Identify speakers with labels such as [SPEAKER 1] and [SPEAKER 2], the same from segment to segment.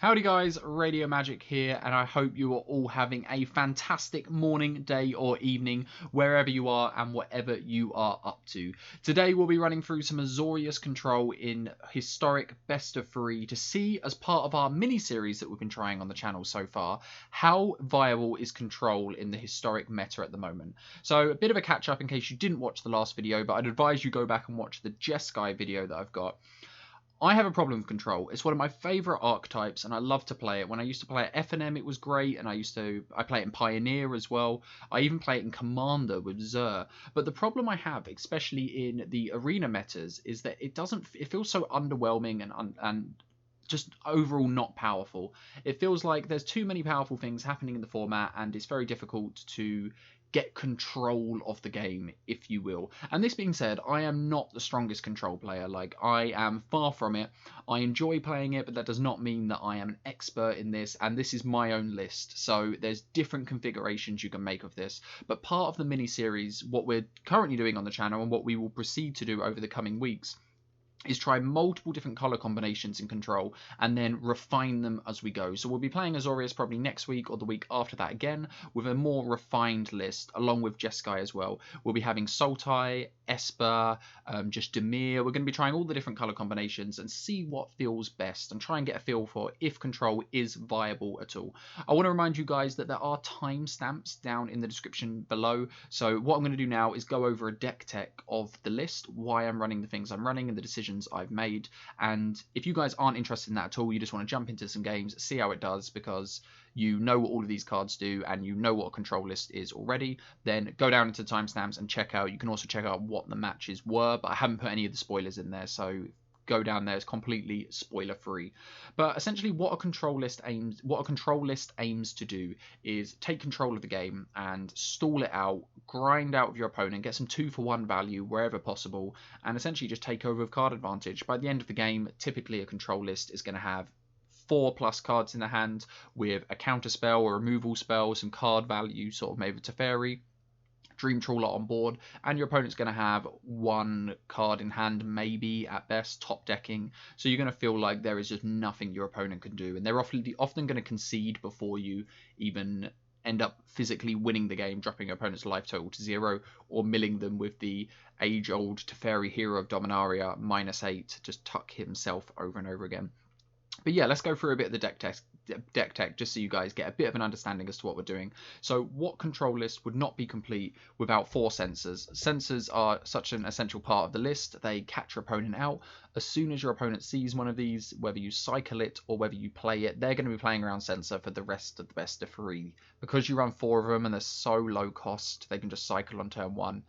[SPEAKER 1] Howdy guys, Radio Magic here, and I hope you are all having a fantastic morning, day or evening, wherever you are and whatever you are up to. Today we'll be running through some Azorius Control in historic best of 3 to see, as part of our mini-series that we've been trying on the channel so far, how viable is Control in the historic meta at the moment. So a bit of a catch up in case you didn't watch the last video, but I'd advise you go back and watch the Jeskai video that I've got. I have a problem with Control. It's one of my favourite archetypes, and I love to play it. When I used to play at FNM, it was great, and I play it in Pioneer as well. I even play it in Commander with Zer. But the problem I have, especially in the arena metas, is that it feels so underwhelming and just overall not powerful. It feels like there's too many powerful things happening in the format, and it's very difficult to get control of the game, if you will. And this being said, I am not the strongest Control player. Like, I am far from it. I enjoy playing it, but that does not mean that I am an expert in this, and this is my own list, so there's different configurations you can make of this. But part of the mini-series, what we're currently doing on the channel, and what we will proceed to do over the coming weeks, is try multiple different color combinations in Control and then refine them as we go. So we'll be playing Azorius probably next week or the week after that again with a more refined list, along with Jeskai as well. We'll be having Sultai, Esper, just Demir. We're going to be trying all the different color combinations and see what feels best and try and get a feel for if Control is viable at all. I want to remind you guys that there are timestamps down in the description below. So what I'm going to do now is go over a deck tech of the list, why I'm running the things I'm running and the decisions I've made. And if you guys aren't interested in that at all, you just want to jump into some games, see how it does, because you know what all of these cards do and you know what a control list is already, then go down into the timestamps and check out. You can also check out what the matches were, but I haven't put any of the spoilers in there, so go down there. It's completely spoiler free. But essentially what a control list aims to do is take control of the game and stall it out, grind out of your opponent, get some 2-for-1 value wherever possible, and essentially just take over with card advantage. By the end of the game, typically a control list is going to have 4+ cards in the hand with a counter spell or removal spell, some card value sort of maybe Teferi, Dream Trawler on board, and your opponent's going to have 1 card in hand, maybe at best, top decking. So you're going to feel like there is just nothing your opponent can do, and they're often going to concede before you even end up physically winning the game, dropping your opponent's life total to 0, or milling them with the age-old Teferi hero of Dominaria -8, just tuck himself over and over again. But yeah, let's go through a bit of the deck tech just so you guys get a bit of an understanding as to what we're doing. So what control list would not be complete without 4 sensors? Sensors are such an essential part of the list. They catch your opponent out. As soon as your opponent sees one of these, whether you cycle it or whether you play it, they're going to be playing around sensor for the rest of the best of 3. Because you run 4 of them and they're so low cost, they can just cycle on turn 1.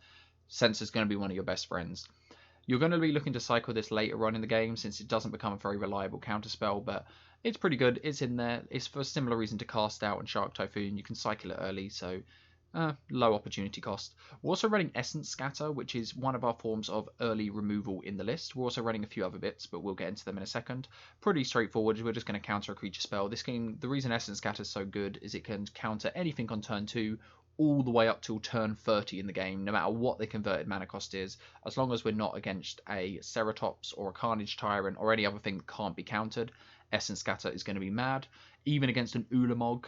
[SPEAKER 1] Sensor's going to be one of your best friends. You're going to be looking to cycle this later on in the game since it doesn't become a very reliable counterspell, but it's pretty good. It's in there. It's for a similar reason to Cast Out and Shark Typhoon. You can cycle it early, so low opportunity cost. We're also running Essence Scatter, which is one of our forms of early removal in the list. We're also running a few other bits, but we'll get into them in a second. Pretty straightforward. We're just going to counter a creature spell. This game, the reason Essence Scatter is so good is it can counter anything on turn 2, all the way up till turn 30 in the game, no matter what the converted mana cost is, as long as we're not against a Ceratops or a Carnage Tyrant or any other thing that can't be countered. Essence Scatter is going to be mad. Even against an Ulamog,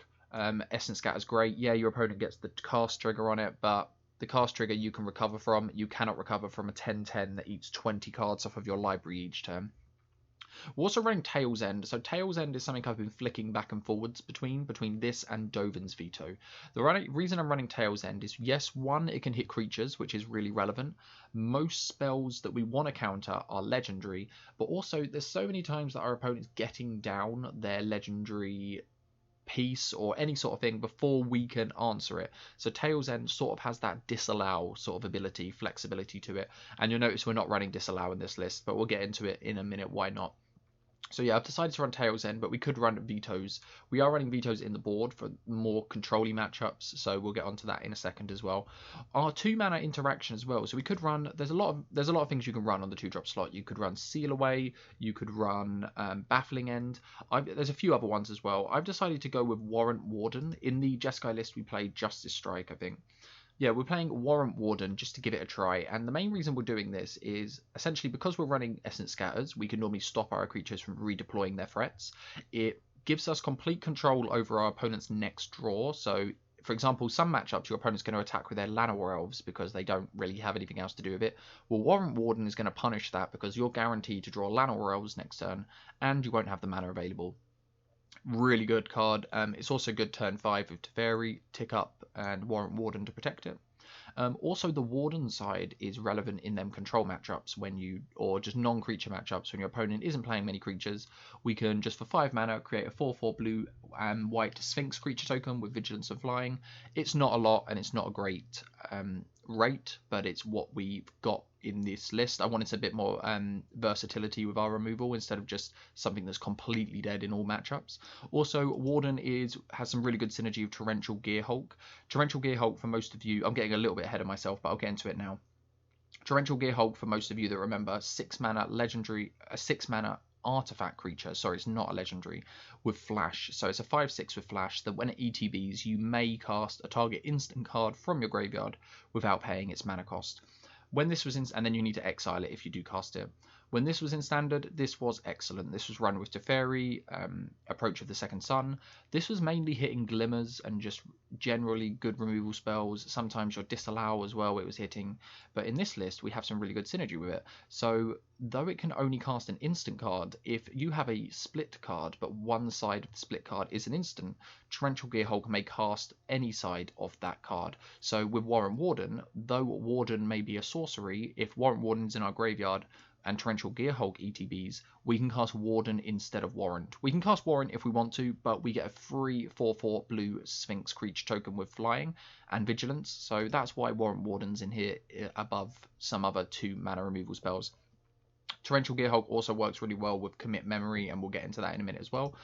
[SPEAKER 1] Essence Scatter is great. Yeah, your opponent gets the cast trigger on it, but the cast trigger you can recover from. You cannot recover from a 10/10 that eats 20 cards off of your library each turn. We're also running Tail's End. So Tail's End is something I've been flicking back and forwards between this and Dovin's Veto. The reason I'm running Tail's End is, yes, 1, it can hit creatures, which is really relevant. Most spells that we want to counter are legendary, but also there's so many times that our opponent's getting down their legendary piece or any sort of thing before we can answer it. So Tail's End sort of has that disallow sort of ability, flexibility to it. And you'll notice we're not running disallow in this list, but we'll get into it in a minute. Why not? So yeah, I've decided to run Tail's End, but we could run vetoes. We are running vetoes in the board for more control-y matchups, so we'll get onto that in a second as well. Our 2-mana interaction as well. So we could run. There's a lot of things you can run on the 2-drop slot. You could run Seal Away. You could run Baffling End. There's a few other ones as well. I've decided to go with Warrant Warden. In the Jeskai list, we played Justice Strike, I think. Yeah, we're playing Warrant Warden just to give it a try, and the main reason we're doing this is essentially because we're running Essence Scatters, we can normally stop our creatures from redeploying their threats. It gives us complete control over our opponent's next draw. So, for example, some matchups your opponent's going to attack with their Llanowar Elves because they don't really have anything else to do with it. Well, Warrant Warden is going to punish that because you're guaranteed to draw Llanowar Elves next turn, and you won't have the mana available. Really good card. It's also good turn 5 with Teferi, Tick Up, and Warrant Warden to protect it. Also, the Warden side is relevant in them control matchups or just non-creature matchups when your opponent isn't playing many creatures. We can just for 5 mana create a 4/4 blue and white Sphinx creature token with Vigilance and Flying. It's not a lot and it's not a great rate, but it's what we've got in this list. I wanted a bit more versatility with our removal instead of just something that's completely dead in all matchups. Also, Warden has some really good synergy with Torrential Gearhulk. Torrential Gearhulk, for most of you, I'm getting a little bit ahead of myself, but I'll get into it now. Torrential Gearhulk, for most of you that remember, 6 mana legendary, a 6 mana artifact creature. Sorry, it's not a legendary, with flash. So it's a 5/6 with flash that when it ETBs, you may cast a target instant card from your graveyard without paying its mana cost. When this was in, and then you need to exile it if you do cast it. When this was in standard, this was excellent. This was run with Teferi, Approach of the Second Sun. This was mainly hitting Glimmers and just generally good removal spells. Sometimes your Disallow as well, it was hitting. But in this list, we have some really good synergy with it. So, though it can only cast an instant card, if you have a split card, but one side of the split card is an instant, Torrential Gearhulk may cast any side of that card. So, with Warrant Warden, though Warden may be a sorcery, if Warrant Warden's in our graveyard, and Torrential Gearhulk ETBs, we can cast Warden instead of Warrant. We can cast Warrant if we want to, but we get a free 4/4 blue Sphinx creature token with Flying and Vigilance, so that's why Warrant Warden's in here above some other 2 mana removal spells. Torrential Gearhulk also works really well with Commit Memory, and we'll get into that in a minute as well.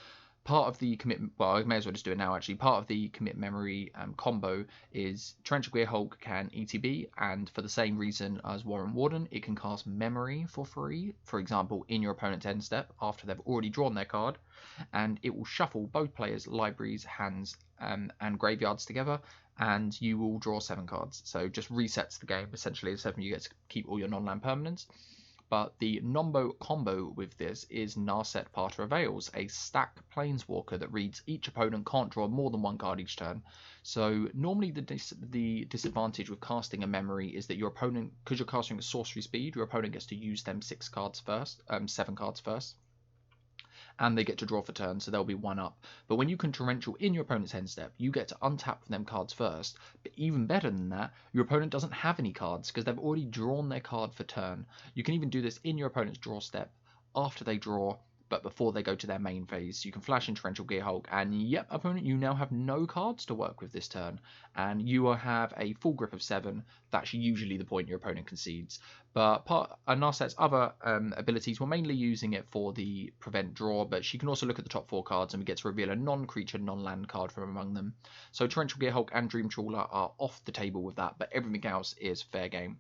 [SPEAKER 1] Part of the commit, well, I may as well just do it now actually. Part of the Commit Memory combo is Torrential Gearhulk can ETB, and for the same reason as Warrant Warden, it can cast Memory for free, for example, in your opponent's end step after they've already drawn their card, and it will shuffle both players' libraries, hands, and graveyards together, and you will draw 7 cards. So just resets the game essentially, except you get to keep all your non-land permanents. But the Nombo combo with this is Narset Parter of Veils, a stack planeswalker that reads each opponent can't draw more than 1 card each turn. So normally the disadvantage with casting a memory is that your opponent, because you're casting at sorcery speed, your opponent gets to use them 7 cards first. And they get to draw for turn, so they'll be 1 up. But when you can Torrential in your opponent's end step, you get to untap them cards first. But even better than that, your opponent doesn't have any cards because they've already drawn their card for turn. You can even do this in your opponent's draw step after they draw, but before they go to their main phase. You can flash in Torrential Gearhulk, and yep, opponent, you now have no cards to work with this turn, and you will have a full grip of 7. That's usually the point your opponent concedes. But Narset's other abilities, we're mainly using it for the prevent draw, but she can also look at the top 4 cards, and we get to reveal a non-creature, non-land card from among them. So Torrential Gearhulk and Dream Trawler are off the table with that, but everything else is fair game.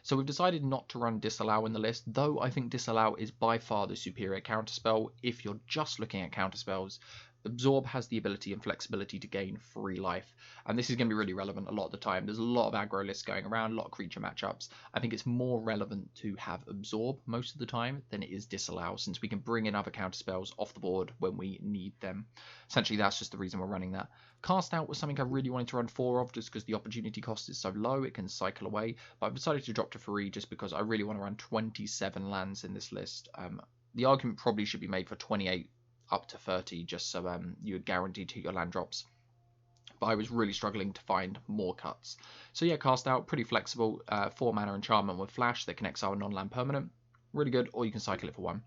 [SPEAKER 1] So we've decided not to run Disallow in the list, though I think Disallow is by far the superior counterspell if you're just looking at counterspells. Absorb has the ability and flexibility to gain free life, and this is going to be really relevant a lot of the time. There's a lot of aggro lists going around, a lot of creature matchups. I think it's more relevant to have Absorb most of the time than it is Disallow, since we can bring in other counterspells off the board when we need them. Essentially, that's just the reason we're running that. Cast Out was something I really wanted to run 4 of, just because the opportunity cost is so low, it can cycle away, but I've decided to drop to 3 just because I really want to run 27 lands in this list. The argument probably should be made for 28 up to 30, just so you're guaranteed to hit your land drops. But I was really struggling to find more cuts. So yeah, Cast Out, pretty flexible, 4 mana enchantment with flash that can exile a non-land permanent. Really good, or you can cycle it for 1.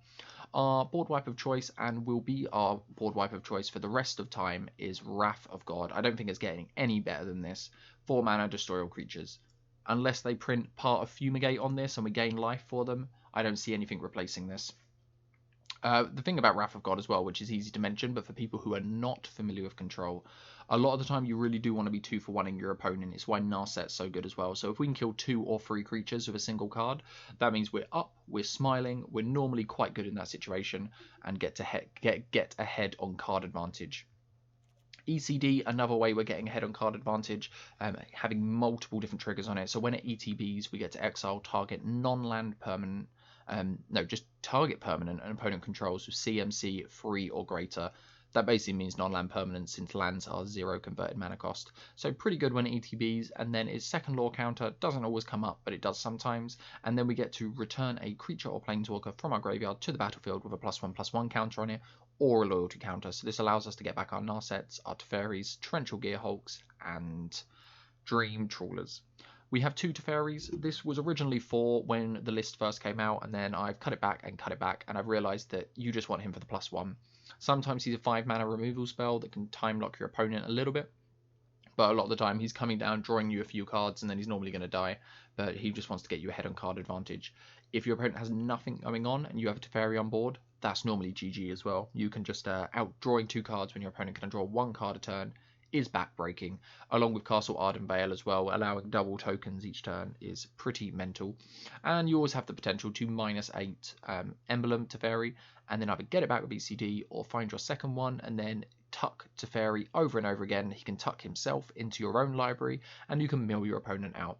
[SPEAKER 1] Our board wipe of choice, and will be our board wipe of choice for the rest of time, is Wrath of God. I don't think it's getting any better than this. 4 mana, destroy all creatures. Unless they print part of Fumigate on this and we gain life for them, I don't see anything replacing this. The thing about Wrath of God as well, which is easy to mention, but for people who are not familiar with Control, a lot of the time you really do want to be 2 for 1ing your opponent. It's why Narset's so good as well. So if we can kill 2 or 3 creatures with a single card, that means we're up, we're smiling, we're normally quite good in that situation, and get ahead on card advantage. ECD, another way we're getting ahead on card advantage, having multiple different triggers on it. So when it ETBs, we get to exile target non-land permanent no, just target permanent an opponent controls with CMC 3 or greater. That basically means non-land permanent since lands are 0 converted mana cost. So pretty good when it ETBs, and then its second law counter doesn't always come up, but it does sometimes. And then we get to return a creature or planeswalker from our graveyard to the battlefield with a +1/+1 counter on it, or a loyalty counter. So this allows us to get back our Narsets, our Teferi's, Torrential Gearhulks, and Dream Trawlers. We have 2 Teferis. This was originally 4 when the list first came out, and then I've cut it back, and I've realised that you just want him for the +1. Sometimes he's a 5 mana removal spell that can time lock your opponent a little bit, but a lot of the time he's coming down, drawing you a few cards, and then he's normally going to die, but he just wants to get you ahead on card advantage. If your opponent has nothing going on and you have a Teferi on board, that's normally GG as well. You can just outdrawing 2 cards when your opponent can draw 1 card a turn is backbreaking, along with Castle Ardenvale as well. Allowing double tokens each turn is pretty mental. And you always have the potential to -8 Emblem Teferi, and then either get it back with BCD or find your second one and then tuck Teferi over and over again. He can tuck himself into your own library and you can mill your opponent out.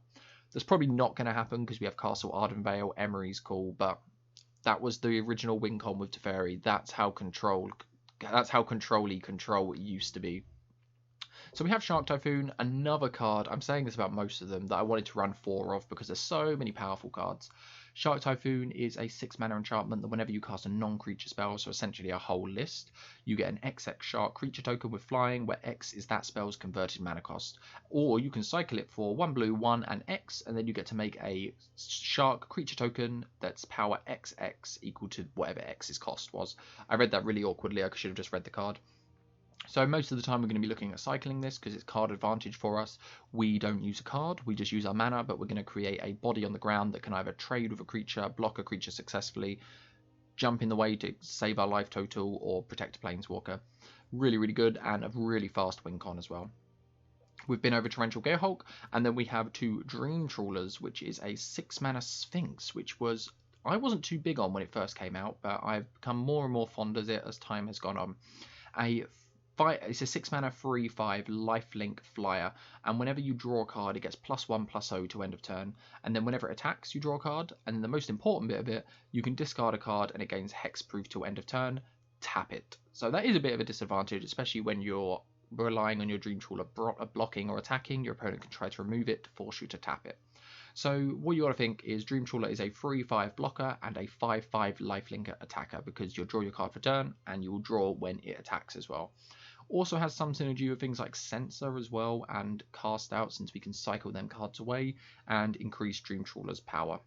[SPEAKER 1] That's probably not going to happen because we have Castle Ardenvale, Emery's Call, but that was the original win con with Teferi. That's how control-y control used to be. So we have Shark Typhoon, another card, I'm saying this about most of them, that I wanted to run 4 of because there's so many powerful cards. Shark Typhoon is a 6 mana enchantment that whenever you cast a non-creature spell, so essentially a whole list, you get an XX Shark creature token with flying, where X is that spell's converted mana cost. Or you can cycle it for 1 blue, 1 and X, and then you get to make a Shark creature token that's power XX equal to whatever X's cost was. I read that really awkwardly, I should have just read the card. So most of the time we're going to be looking at cycling this because it's card advantage for us. We don't use a card, we just use our mana, but we're going to create a body on the ground that can either trade with a creature, block a creature successfully, jump in the way to save our life total, or protect a planeswalker. Really, really good, and a really fast win con as well. We've been over Torrential Gearhulk, and then we have 2 Dream Trawlers, which is a 6 mana Sphinx, which I wasn't too big on when it first came out, but I've become more and more fond of it as time has gone on. It's a 6 mana 3/5 lifelink flyer, and whenever you draw a card, it gets +1/+0 to end of turn. And then whenever it attacks, you draw a card. And then the most important bit of it, you can discard a card and it gains hexproof till end of turn. Tap it. So that is a bit of a disadvantage, especially when you're relying on your Dream Trawler blocking or attacking. Your opponent can try to remove it to force you to tap it. So what you got to think is Dream Trawler is a 3/5 blocker and a 5/5 lifelink attacker, because you'll draw your card for turn and you will draw when it attacks as well. Also has some synergy with things like Censor as well, and Cast Out, since we can cycle them cards away and increase Dream Trawler's power.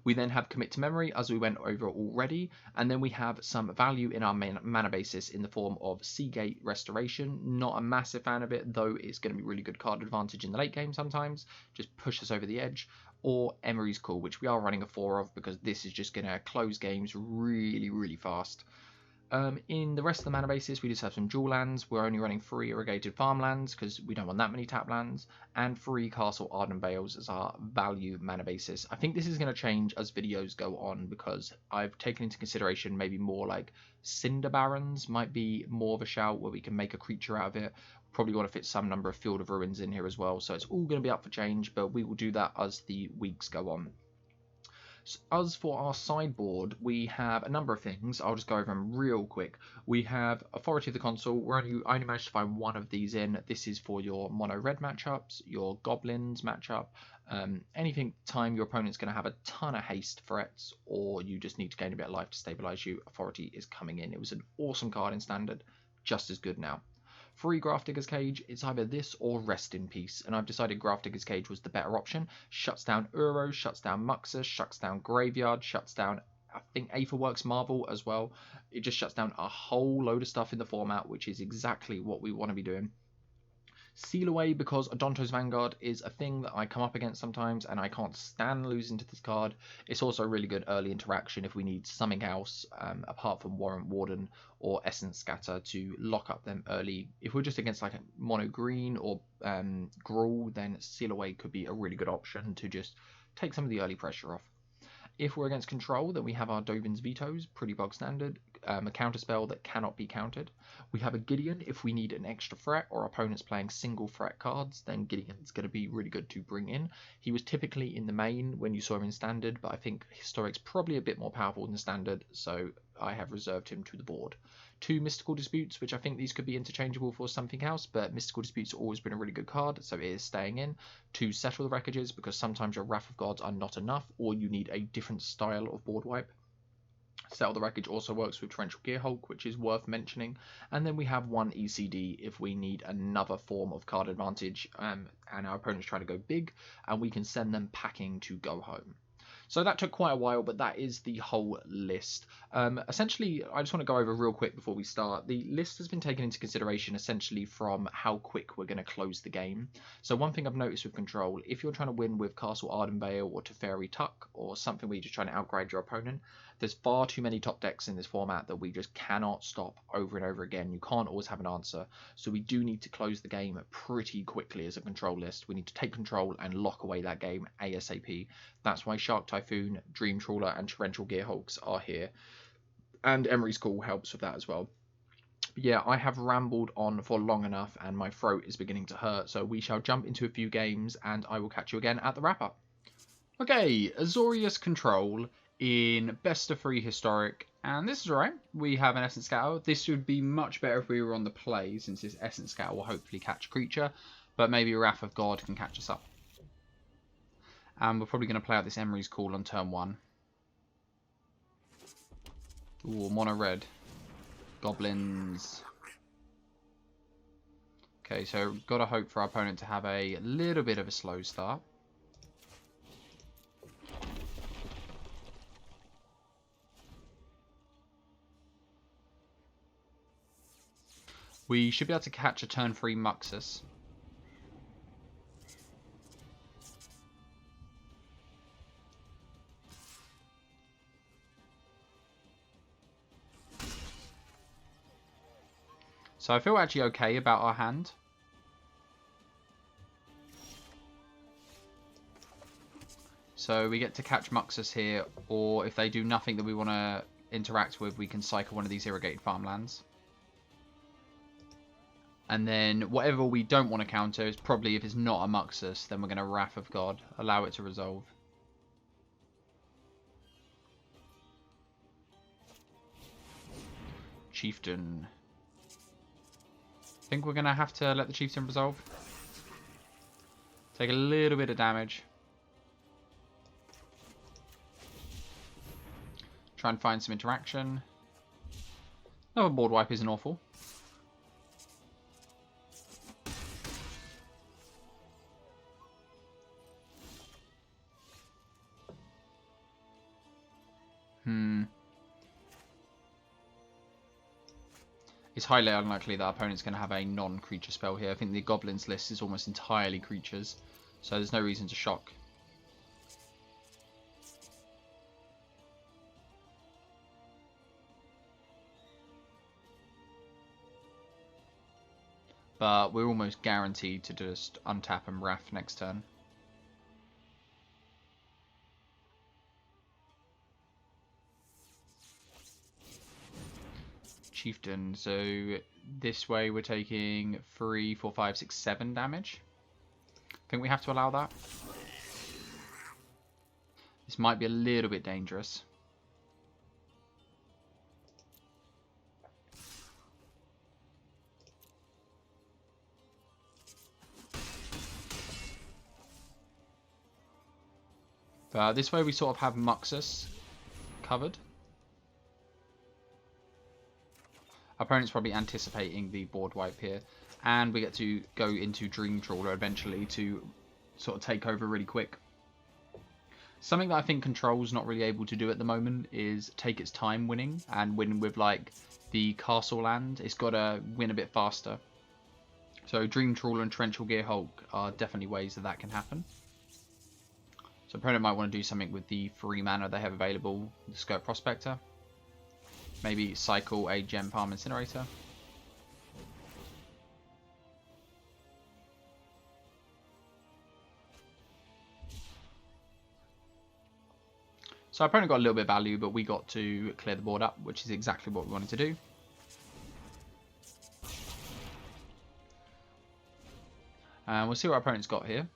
[SPEAKER 1] We then have Commit to Memory, as we went over already, and then we have some value in our mana basis in the form of Seagate Restoration. Not a massive fan of it, though it's going to be really good card advantage in the late game sometimes, just push us over the edge. Or Emery's Call, which we are running a 4 of because this is just going to close games really, really fast. In the rest of the mana basis, we just have some dual lands. We're only running 3 irrigated farmlands because we don't want that many tap lands, and 3 Castle Ardenvales as our value mana basis. I think this is going to change as videos go on because I've taken into consideration maybe more like Cinder Barons might be more of a shout where we can make a creature out of it. Probably want to fit some number of Field of Ruins in here as well, so it's all going to be up for change, but we will do that as the weeks go on. As for our sideboard, we have a number of things. I'll just go over them real quick. We have Authority of the Console. I only managed to find 1 of these in. This is for your mono red matchups, your Goblins matchup, anything time your opponent's going to have a ton of haste threats, or you just need to gain a bit of life to stabilize you. Authority is coming in. It was an awesome card in Standard, just as good now. Free Grafdigger's Cage, it's either this or Rest in Peace, and I've decided Grafdigger's Cage was the better option. Shuts down Uro, shuts down Muxus, shuts down Graveyard, shuts down, I think, Aetherworks Marvel as well. It just shuts down a whole load of stuff in the format, which is exactly what we want to be doing. Seal Away, because Odonto's Vanguard is a thing that I come up against sometimes, and I can't stand losing to this card. It's also a really good early interaction if we need something else, apart from Warrant, Warden, or Essence Scatter, to lock up them early. If we're just against like a mono green or Gruul, then Seal Away could be a really good option to just take some of the early pressure off. If we're against Control, then we have our Dovin's Vetoes, pretty bog standard. a counter spell that cannot be countered. We have a Gideon if we need an extra threat or our opponent's playing single threat cards, then Gideon's going to be really good to bring in. He was typically in the main when you saw him in Standard, but I think Historic's probably a bit more powerful than Standard, so I have reserved him to the board. 2 Mystical Disputes, which I think these could be interchangeable for something else, but Mystical Disputes have always been a really good card, so it is staying in. 2 Settle the Wreckages, because sometimes your Wrath of Gods are not enough, or you need a different style of board wipe. Settle the Wreckage also works with Torrential Gearhulk, which is worth mentioning. And then we have 1 ECD if we need another form of card advantage and our opponent's trying to go big, and we can send them packing to go home. So that took quite a while, but that is the whole list. Essentially, I just want to go over real quick before we start. The list has been taken into consideration essentially from how quick we're going to close the game. So one thing I've noticed with Control, if you're trying to win with Castle Ardenvale or Teferi Tuck or something where you're just trying to outgrind your opponent, there's far too many top decks in this format that we just cannot stop over and over again. You can't always have an answer. So we do need to close the game pretty quickly as a Control list. We need to take control and lock away that game ASAP. That's why Shark Typhoon, Dream Trawler and Torrential Gearhulks are here. And Emery's Call helps with that as well. But yeah, I have rambled on for long enough and my throat is beginning to hurt. So we shall jump into a few games and I will catch you again at the wrap-up. Okay, Azorius Control in best of 3 historic, and this is alright. We have an Essence Scatter. This would be much better if we were on the play, since this Essence Scatter will hopefully catch a creature, but maybe Wrath of God can catch us up. And we're probably going to play out this Emery's Call on turn 1. Ooh, mono red. Goblins. Okay, so gotta hope for our opponent to have a little bit of a slow start. We should be able to catch a turn 3 Muxus. So I feel actually okay about our hand. So we get to catch Muxus here, or if they do nothing that we want to interact with, we can cycle one of these irrigated farmlands. And then whatever we don't want to counter is probably, if it's not a Muxus, then we're going to Wrath of God, allow it to resolve. Chieftain. I think we're going to have to let the Chieftain resolve. Take a little bit of damage. Try and find some interaction. Another board wipe isn't awful. It's highly unlikely that our opponent's going to have a non-creature spell here. I think the Goblins list is almost entirely creatures, so there's no reason to shock. But we're almost guaranteed to just untap and Wrath next turn. Chieftain, so this way we're taking 3, 4, 5, 6, 7 damage. I think we have to allow that. This might be a little bit dangerous. But this way we sort of have Muxus covered. Our opponent's probably anticipating the board wipe here. And we get to go into Dream Trawler eventually to sort of take over really quick. Something that I think Control's not really able to do at the moment is take its time winning and win with like the castle land. It's got to win a bit faster. So Dream Trawler and Torrential Gearhulk are definitely ways that can happen. So opponent might want to do something with the 3 mana they have available, the Skirt Prospector. Maybe cycle a Gem Palm Incinerator. So our opponent got a little bit of value, but we got to clear the board up, which is exactly what we wanted to do. And we'll see what our opponent's got here.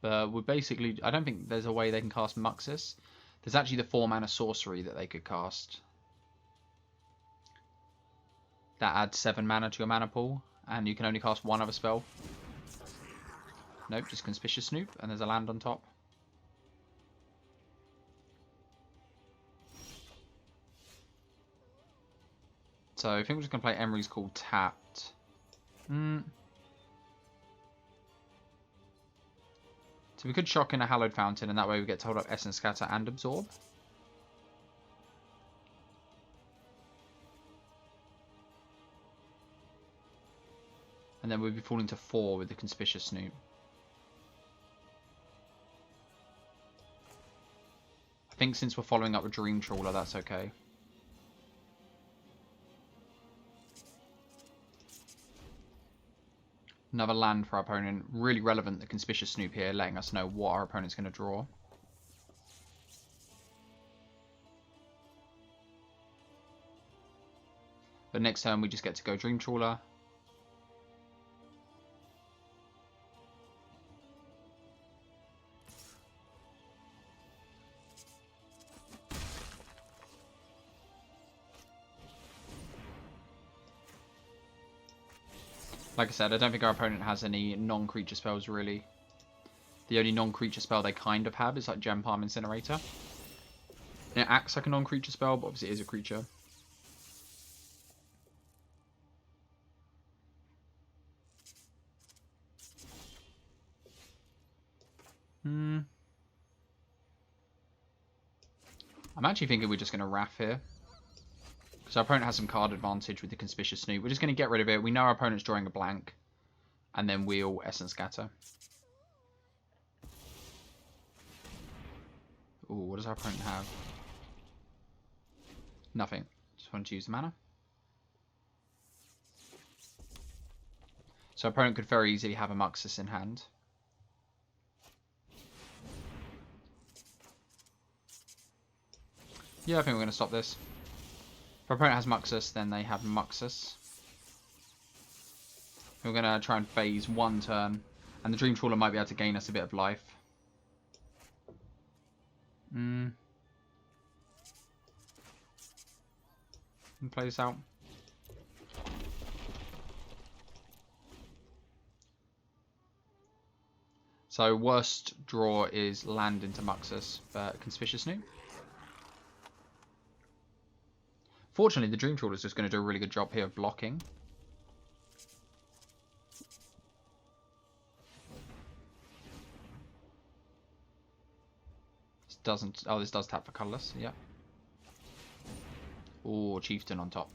[SPEAKER 1] But we're basically... I don't think there's a way they can cast Muxus. There's actually the 4-mana sorcery that they could cast. That adds 7 mana to your mana pool. And you can only cast one other spell. Nope, just Conspicuous Snoop. And there's a land on top. So I think we're just going to play Emery's Call tapped. So we could shock in a Hallowed Fountain, and that way we get to hold up Essence Scatter and Absorb. And then we'd be falling to 4 with the Conspicuous Snoop. I think since we're following up with Dream Trawler, that's okay. Another land for our opponent. Really relevant, the Conspicuous Snoop here, letting us know what our opponent's going to draw. But next turn we just get to go Dream Trawler. Like I said, I don't think our opponent has any non-creature spells, really. The only non-creature spell they kind of have is like Gem Palm Incinerator. And it acts like a non-creature spell, but obviously it is a creature. I'm actually thinking we're just going to Wrath here. Because our opponent has some card advantage with the Conspicuous Snoop. We're just going to get rid of it. We know our opponent's drawing a blank. And then we'll Essence Scatter. Ooh, what does our opponent have? Nothing. Just wanted to use the mana. So our opponent could very easily have a Muxus in hand. Yeah, I think we're going to stop this. If our opponent has Muxus, then they have Muxus. We're going to try and phase one turn. And the Dream Trawler might be able to gain us a bit of life. And play this out. So worst draw is land into Muxus, but Conspicuous Snoop. Fortunately, the Dream Trawler is just going to do a really good job here of blocking. This doesn't... Oh, this does tap for colourless, yeah. Ooh, Chieftain on top.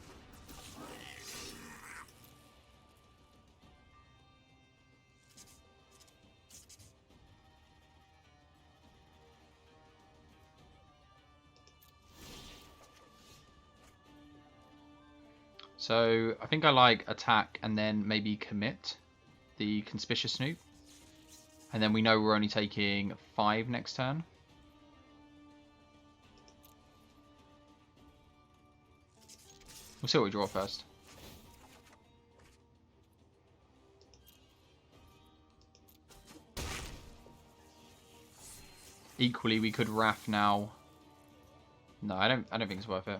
[SPEAKER 1] So I think I like attack and then maybe commit the Conspicuous Snoop. And then we know we're only taking 5 next turn. We'll see what we draw first. Equally, we could Wrath now. No, I don't think it's worth it.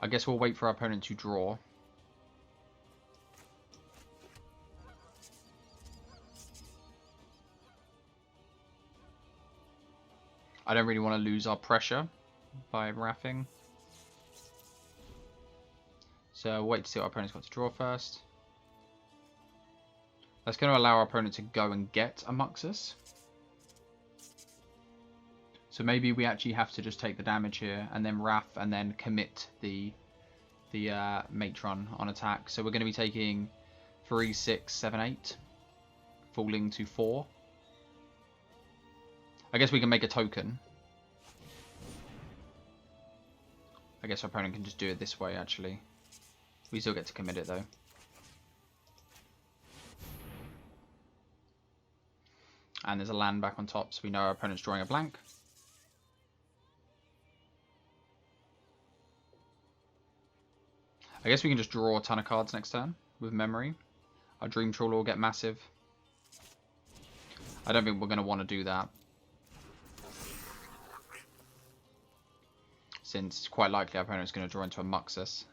[SPEAKER 1] I guess we'll wait for our opponent to draw. I don't really want to lose our pressure by Wrathing. So we'll wait to see what our opponent's got to draw first. That's going to allow our opponent to go and get a Muxus. So maybe we actually have to just take the damage here and then Wrath and then commit the Matron on attack. So we're going to be taking 3, 6, 7, 8, falling to 4. I guess we can make a token. I guess our opponent can just do it this way actually. We still get to commit it though. And there's a land back on top, so we know our opponent's drawing a blank. I guess we can just draw a ton of cards next turn with memory. Our Dream Trawler will get massive. I don't think we're going to want to do that, since it's quite likely our opponent's going to draw into a Muxus.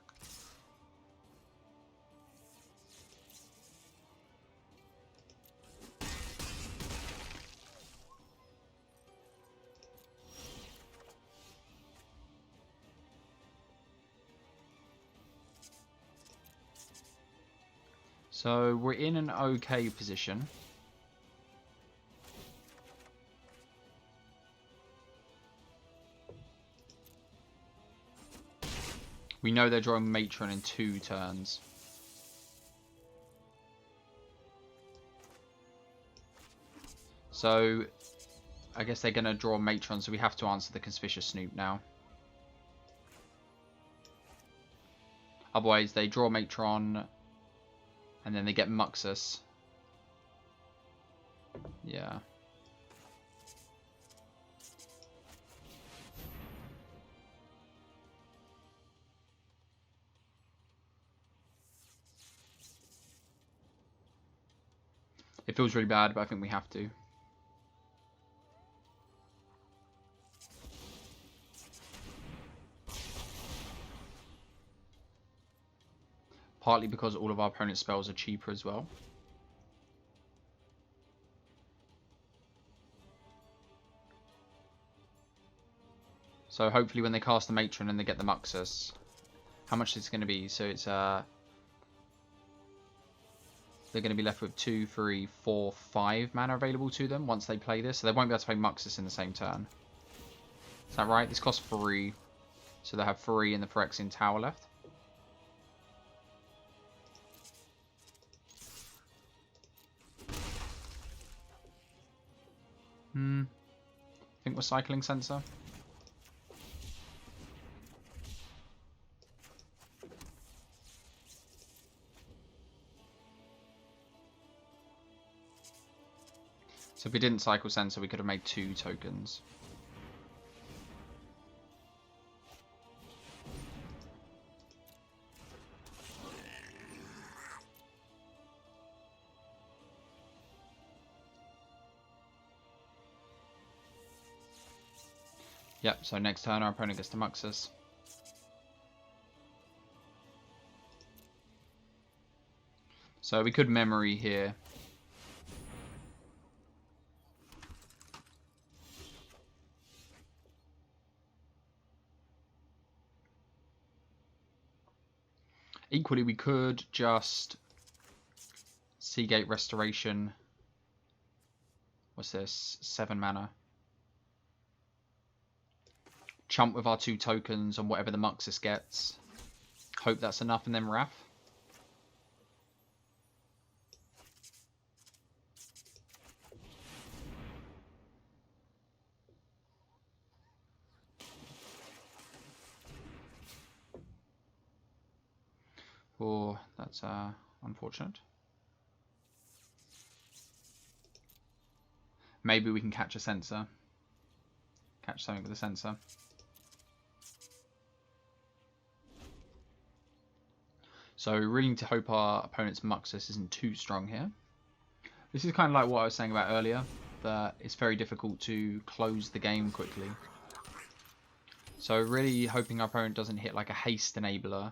[SPEAKER 1] So we're in an okay position. We know they're drawing Matron in 2 turns. So I guess they're going to draw Matron, so we have to answer the Conspicuous Snoop now. Otherwise they draw Matron and then they get Muxus. Yeah. It feels really bad, but I think we have to. Partly because all of our opponent's spells are cheaper as well. So hopefully when they cast the Matron and they get the Muxus, how much is it going to be? So it's they're going to be left with 2, 3, 4, 5 mana available to them once they play this. So they won't be able to play Muxus in the same turn. Is that right? This costs 3. So they have 3 in the Phyrexian Tower left. I think we're cycling Sensor. So if we didn't cycle Sensor, we could have made 2 tokens. Yep, so next turn our opponent gets to Muxus. So we could memory here. Equally, we could just Seagate Restoration. What's this? 7 mana. Chump with our 2 tokens on whatever the Muxus gets. Hope that's enough, and then Wrath. Oh, that's unfortunate. Maybe we can catch a Sensor. Catch something with a Sensor. So we really need to hope our opponent's Muxus isn't too strong here. This is kind of like what I was saying about earlier, that it's very difficult to close the game quickly. So really hoping our opponent doesn't hit like a haste enabler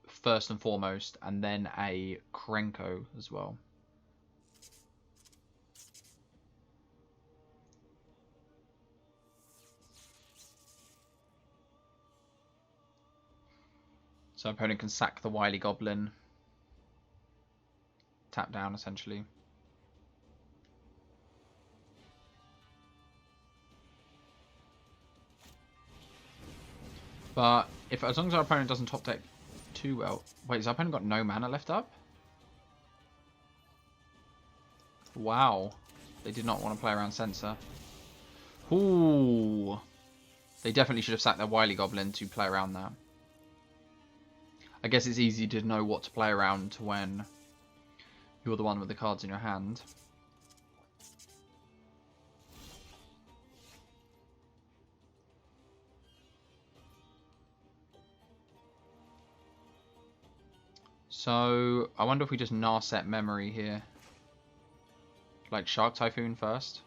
[SPEAKER 1] first and foremost, and then a Krenko as well. So opponent can sack the Wily Goblin. Tap down, essentially. But if, as long as our opponent doesn't top deck too well... Wait, has our opponent got no mana left up? Wow. They did not want to play around Sensor. Ooh. They definitely should have sacked their Wily Goblin to play around that. I guess it's easy to know what to play around when you're the one with the cards in your hand. So I wonder if we just Narset Memory here. Like Shark Typhoon first.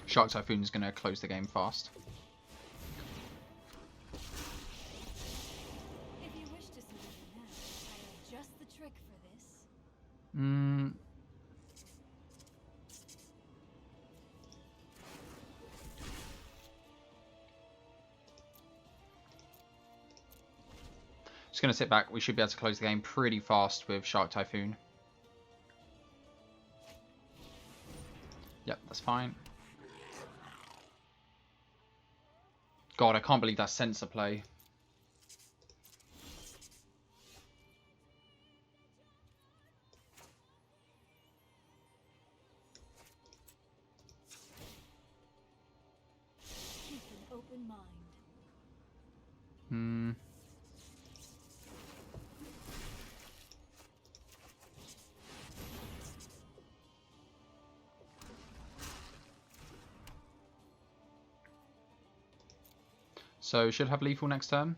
[SPEAKER 1] Shark Typhoon is going to close the game fast.
[SPEAKER 2] If you wish to see it now, I have just the trick for this.
[SPEAKER 1] Just going to sit back. We should be able to close the game pretty fast with Shark Typhoon. Yep, that's fine. God, I can't believe that sensor play.
[SPEAKER 2] Keep an open mind.
[SPEAKER 1] So should have lethal next turn.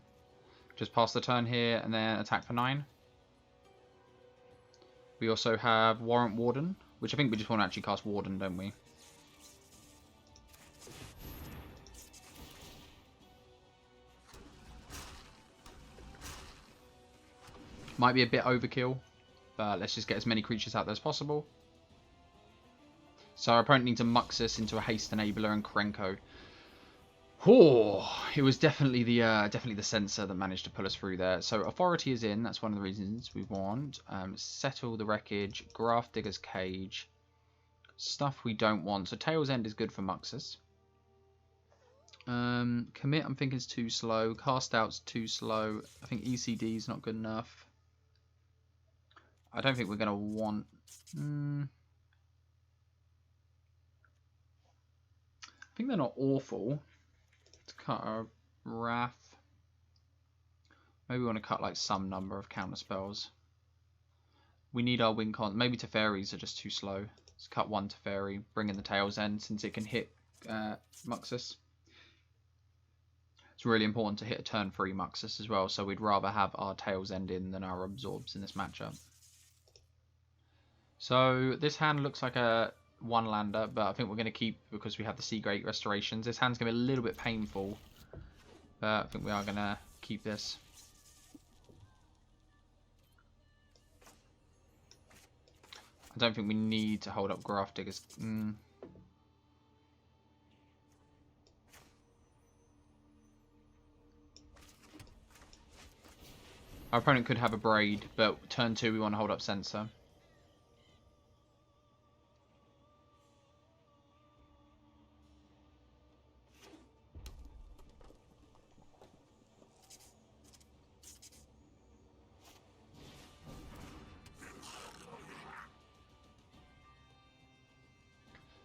[SPEAKER 1] Just pass the turn here and then attack for 9. We also have Warrant Warden, which I think we just want to actually cast Warden, don't we? Might be a bit overkill, but let's just get as many creatures out there as possible. So our opponent needs a Muxus into a Haste Enabler and Krenko. Oh, it was definitely the sensor that managed to pull us through there. So Authority is in. That's one of the reasons we want. Settle the Wreckage, Graft Digger's Cage. Stuff we don't want. So Tail's End is good for Muxus. Commit, I'm thinking, is too slow. Cast Out's too slow. I think ECD is not good enough. I don't think we're going to want... I think they're not awful. To cut our Wrath. Maybe we want to cut like some number of counter spells. We need our win con. Maybe Teferis are just too slow. Let's cut one Teferi, bring in the Tail's End since it can hit Muxus. It's really important to hit a turn 3 Muxus as well, so we'd rather have our Tail's End in than our Absorbs in this matchup. So this hand looks like a one lander, but I think we're going to keep because we have the Sea Great Restorations. This hand's going to be a little bit painful, but I think we are going to keep this. I don't think we need to hold up Graft Diggers. Our opponent could have a Braid, but turn 2 we want to hold up Sensor.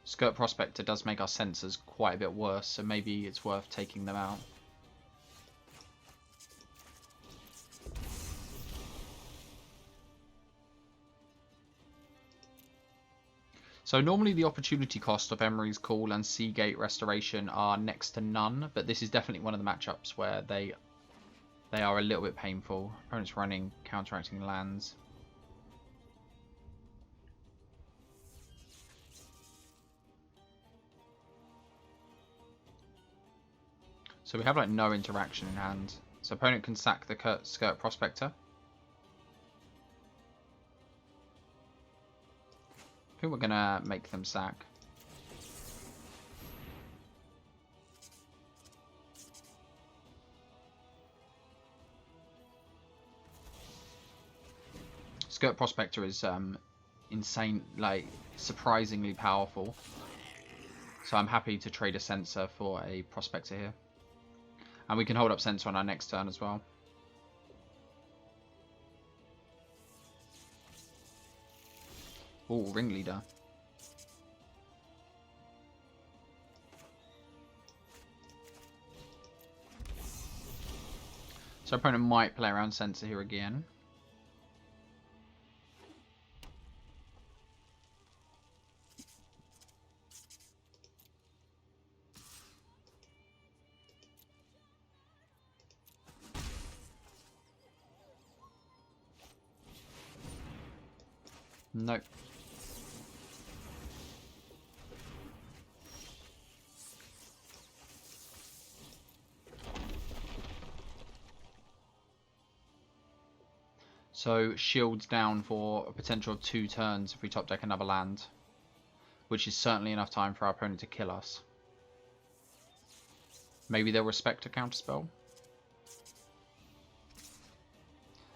[SPEAKER 1] Skirt Prospector does make our sensors quite a bit worse, so maybe it's worth taking them out. So normally the opportunity cost of Emery's Call and Seagate Restoration are next to none, but this is definitely one of the matchups where they are a little bit painful. Opponent's running counteracting lands. So we have like no interaction in hand. So opponent can sack the Skirt Prospector. I think we're gonna make them sack. Skirt Prospector is insane, like surprisingly powerful. So I'm happy to trade a Sensor for a Prospector here. And we can hold up Sensor on our next turn as well. Oh, Ringleader. So opponent might play around Sensor here again. Nope. So shields down for a potential of 2 turns if we top deck another land, which is certainly enough time for our opponent to kill us. Maybe they'll respect a counterspell.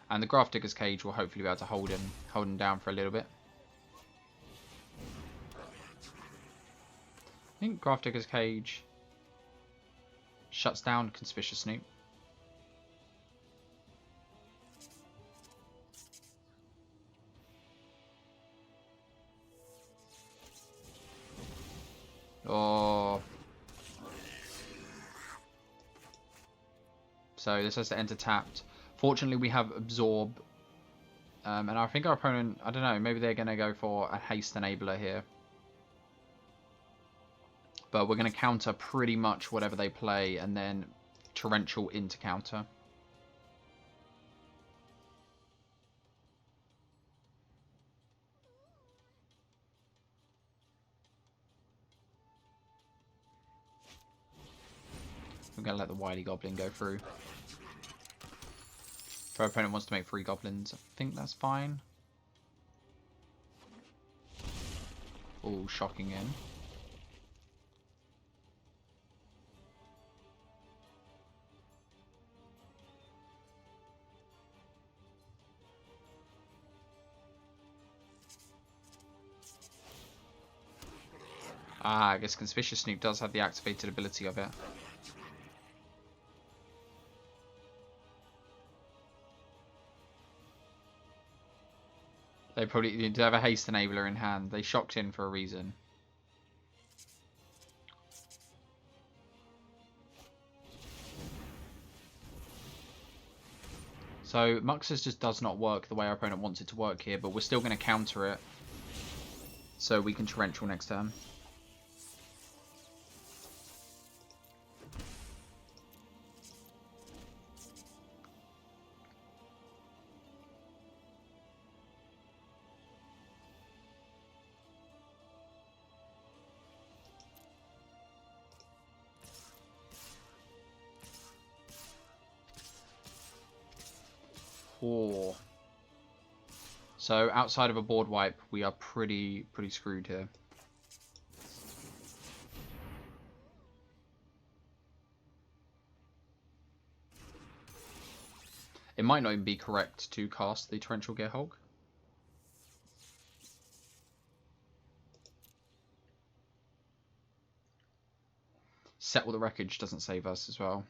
[SPEAKER 1] And the Grafdigger's Cage will hopefully be able to hold him down for a little bit. I think Grafdigger's Cage shuts down Conspicuous Snoop. Oh. So this has to enter tapped. Fortunately, we have Absorb. And I think our opponent, I don't know, maybe they're going to go for a Haste Enabler here. But we're going to counter pretty much whatever they play and then Torrential into counter. I'm going to let the Wily Goblin go through. If our opponent wants to make 3 Goblins, I think that's fine. Oh, shocking in. Ah, I guess Conspicuous Snoop does have the activated ability of it. They probably did have a Haste Enabler in hand. They shocked in for a reason. So Muxus just does not work the way our opponent wants it to work here, but we're still going to counter it. So we can Torrential next turn. So outside of a board wipe, we are pretty screwed here. It might not even be correct to cast the Torrential Gearhulk. Settle the Wreckage doesn't save us as well,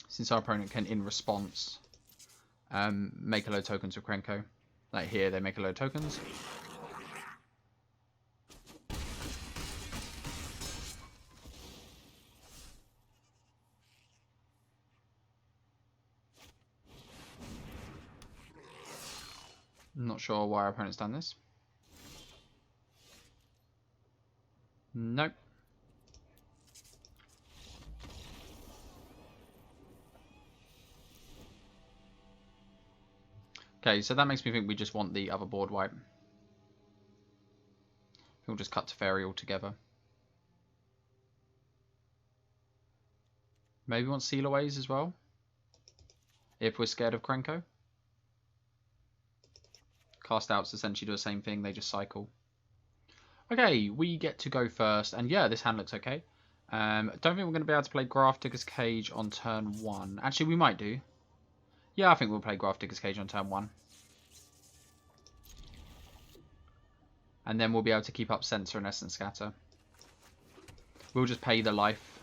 [SPEAKER 1] since our opponent can, in response, make a load of tokens with Krenko. Like here, they make a load of tokens. I'm not sure why our opponent's done this. Nope. Okay, so that makes me think we just want the other board wipe. We'll just cut to Fairy altogether. Maybe we want Sealaways as well, if we're scared of Krenko. Cast outs essentially do the same thing, they just cycle. Okay, we get to go first, and yeah, this hand looks okay. Don't think we're going to be able to play Grafdigger's Cage on turn 1. Actually, we might do. Yeah, I think we'll play Grafdigger's Cage on turn 1. And then we'll be able to keep up Censor and Essence Scatter. We'll just pay the life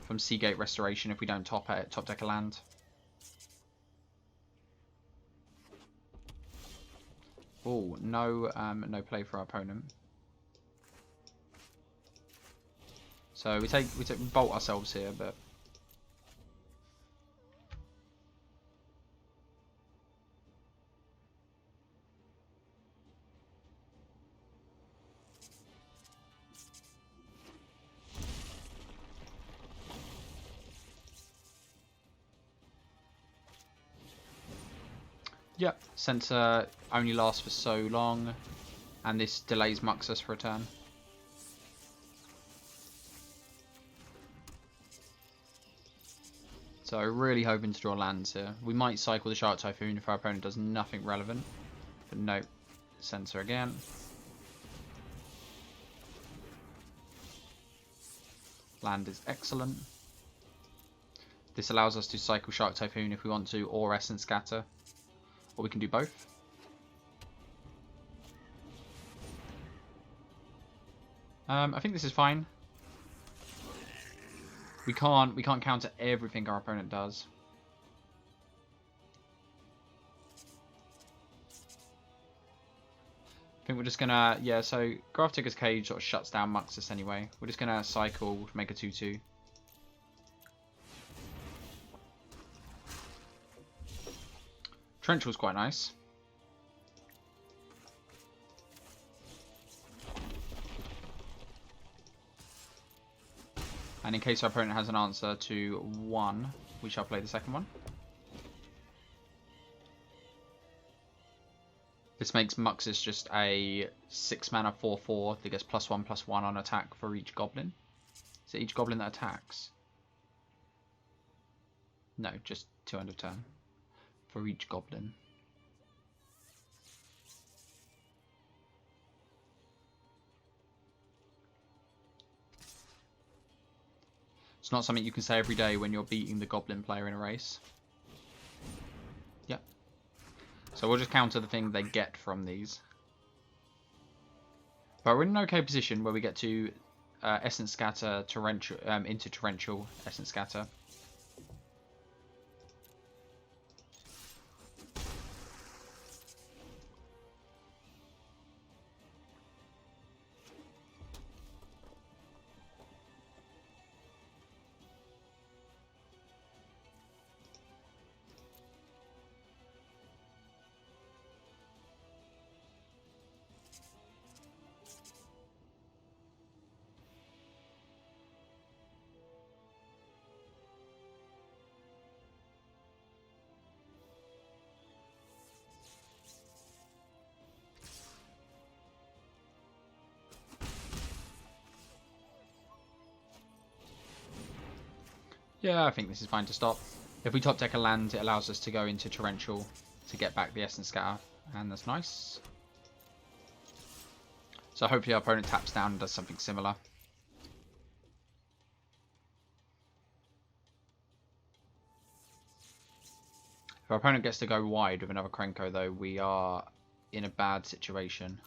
[SPEAKER 1] from Seagate Restoration if we don't top deck a land. Oh, no play for our opponent. So we bolt ourselves here, but Yep, Sensor only lasts for so long, and this delays Muxus for a turn. So really hoping to draw lands here. We might cycle the Shark Typhoon if our opponent does nothing relevant. But nope. Sensor again. Land is excellent. This allows us to cycle Shark Typhoon if we want to, or Essence Scatter. Or we can do both. I think this is fine. We can't counter everything our opponent does. I think we're just gonna, yeah, so Grafdigger's Cage sort of shuts down Muxus anyway. We're just gonna cycle to make a 2/2. Torrential's quite nice. And in case our opponent has an answer to 1, we shall play the second one. This makes Muxus just a 6 mana 4/4 that gets +1/+1 on attack for each goblin. Is it each goblin that attacks? No, just 2 end of turn for each goblin. It's not something you can say every day when you're beating the goblin player in a race. Yep. So we'll just counter the thing they get from these. But we're in an okay position where we get to Essence Scatter Torrential, into Torrential Essence Scatter. Yeah, I think this is fine to stop. If we top deck a land, it allows us to go into Torrential to get back the Essence Scatter, and that's nice. So hopefully our opponent taps down and does something similar. If our opponent gets to go wide with another Krenko though, we are in a bad situation.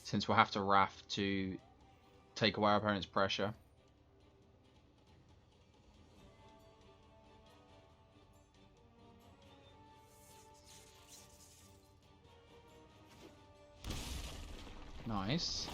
[SPEAKER 1] Since we'll have to Wrath to take away our opponent's pressure. Nice.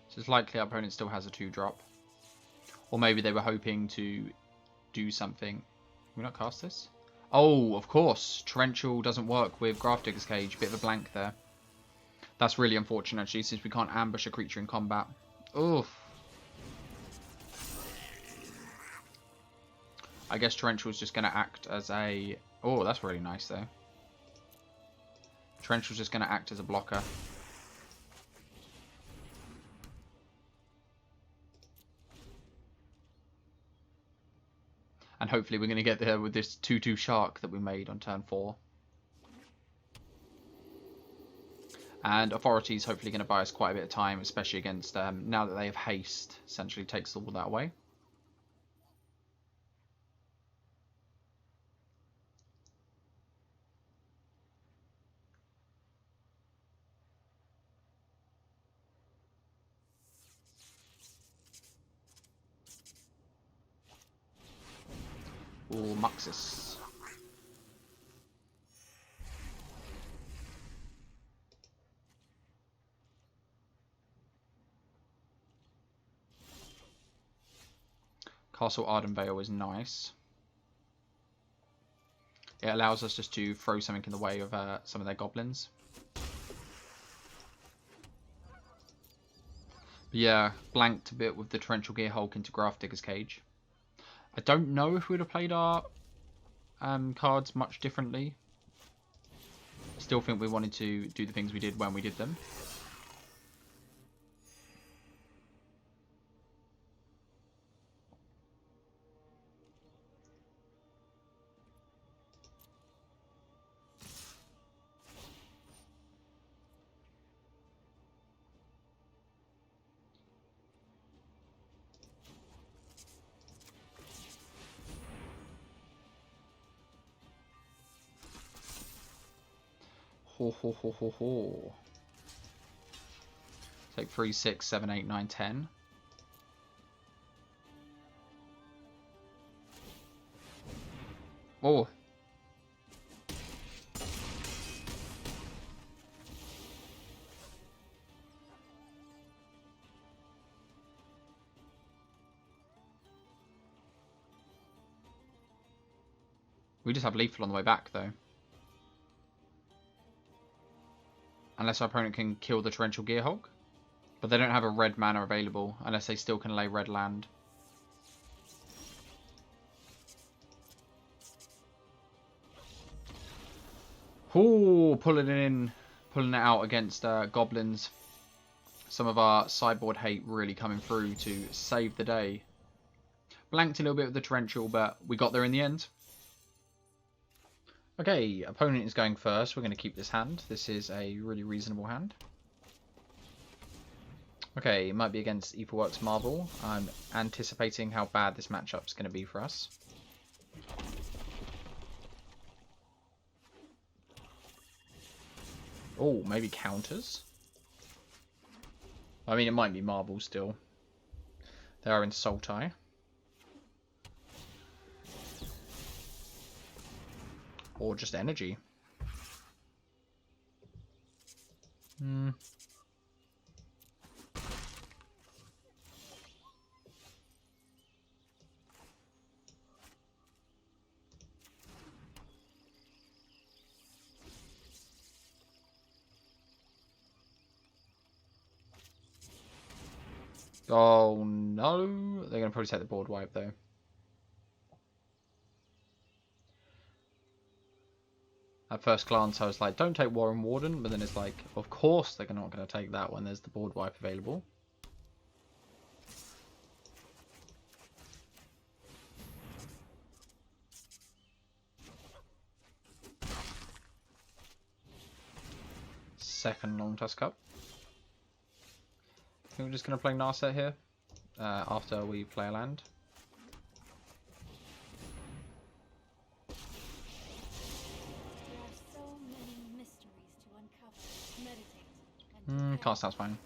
[SPEAKER 1] So it's likely our opponent still has a 2-drop. Or maybe they were hoping to do something. Can we not cast this? Oh, of course. Torrential doesn't work with Grafdigger's Cage. Bit of a blank there. That's really unfortunate, actually, since we can't ambush a creature in combat. Oof. I guess Torrential's just going to act as a... Oh, that's really nice, though. Torrential's just going to act as a blocker. And hopefully we're going to get there with this 2/2 shark that we made on turn 4. And Authority's hopefully going to buy us quite a bit of time, especially against, now that they have haste, essentially takes all that away. Or Muxus. Castle Ardenvale is nice. It allows us just to throw something in the way of some of their goblins. But yeah, blanked a bit with the Torrential Gearhulk into Grafdigger's Cage. I don't know if we would have played our cards much differently. I still think we wanted to do the things we did when we did them. Ho ho ho ho ho. Take 3, 6, 7, 8, 9, 10. Oh. We just have lethal on the way back though. Unless our opponent can kill the Torrential Gearhulk. But they don't have a red mana available, unless they still can lay red land. Ooh, pulling it out against Goblins. Some of our sideboard hate really coming through to save the day. Blanked a little bit with the Torrential, but we got there in the end. Okay, opponent is going first. We're going to keep this hand. This is a really reasonable hand. Okay, it might be against Aetherworks Marvel. I'm anticipating how bad this matchup is going to be for us. Oh, maybe counters? I mean, it might be Marvel still. They are in Sultai. Or just energy. Oh no, they're going to probably take the board wipe though. At first glance I was like, don't take Warden, but then it's like, of course they're not going to take that when there's the board wipe available. Second Long Tusk Cup. I think we're just going to play Narset here after we play a land. Cast out's fine.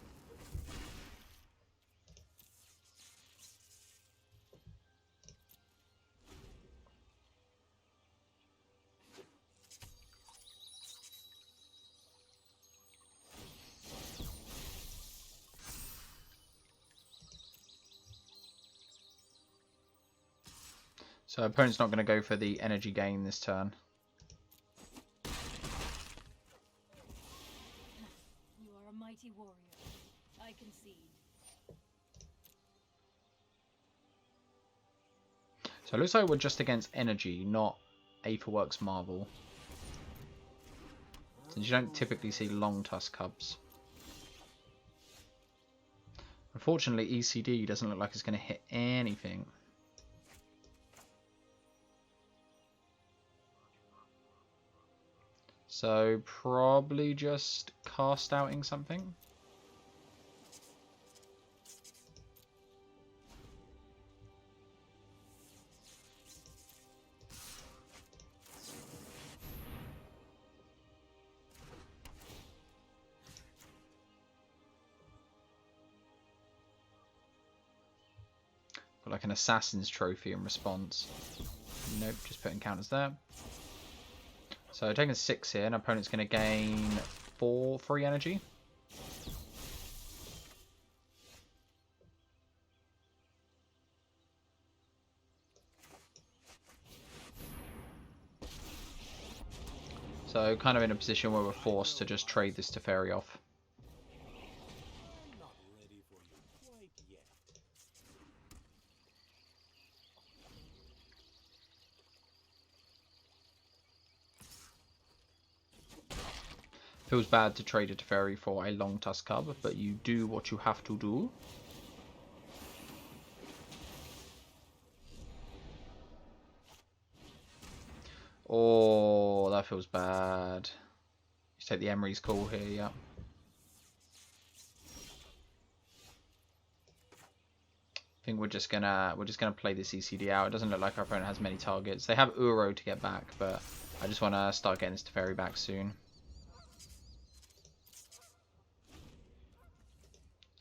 [SPEAKER 1] So opponent's not going to go for the energy gain this turn.
[SPEAKER 2] You are a mighty warrior. I concede.
[SPEAKER 1] So it looks like we're just against energy, not Aetherworks Marvel. Since you don't typically see Long Tusk Cubs. Unfortunately, ECD doesn't look like it's going to hit anything. So probably just cast outing something. Put like an assassin's trophy in response. Nope, just putting counters there. So taking 6 here, and opponent's going to gain 4 free energy. So kind of in a position where we're forced to just trade this Teferi off. Feels bad to trade a Teferi for a long Tusk Cub, but you do what you have to do. Oh, that feels bad. You take the Emery's call here, yeah. I think we're just gonna play this ECD out. It doesn't look like our opponent has many targets. They have Uro to get back, but I just want to start getting this Teferi back soon.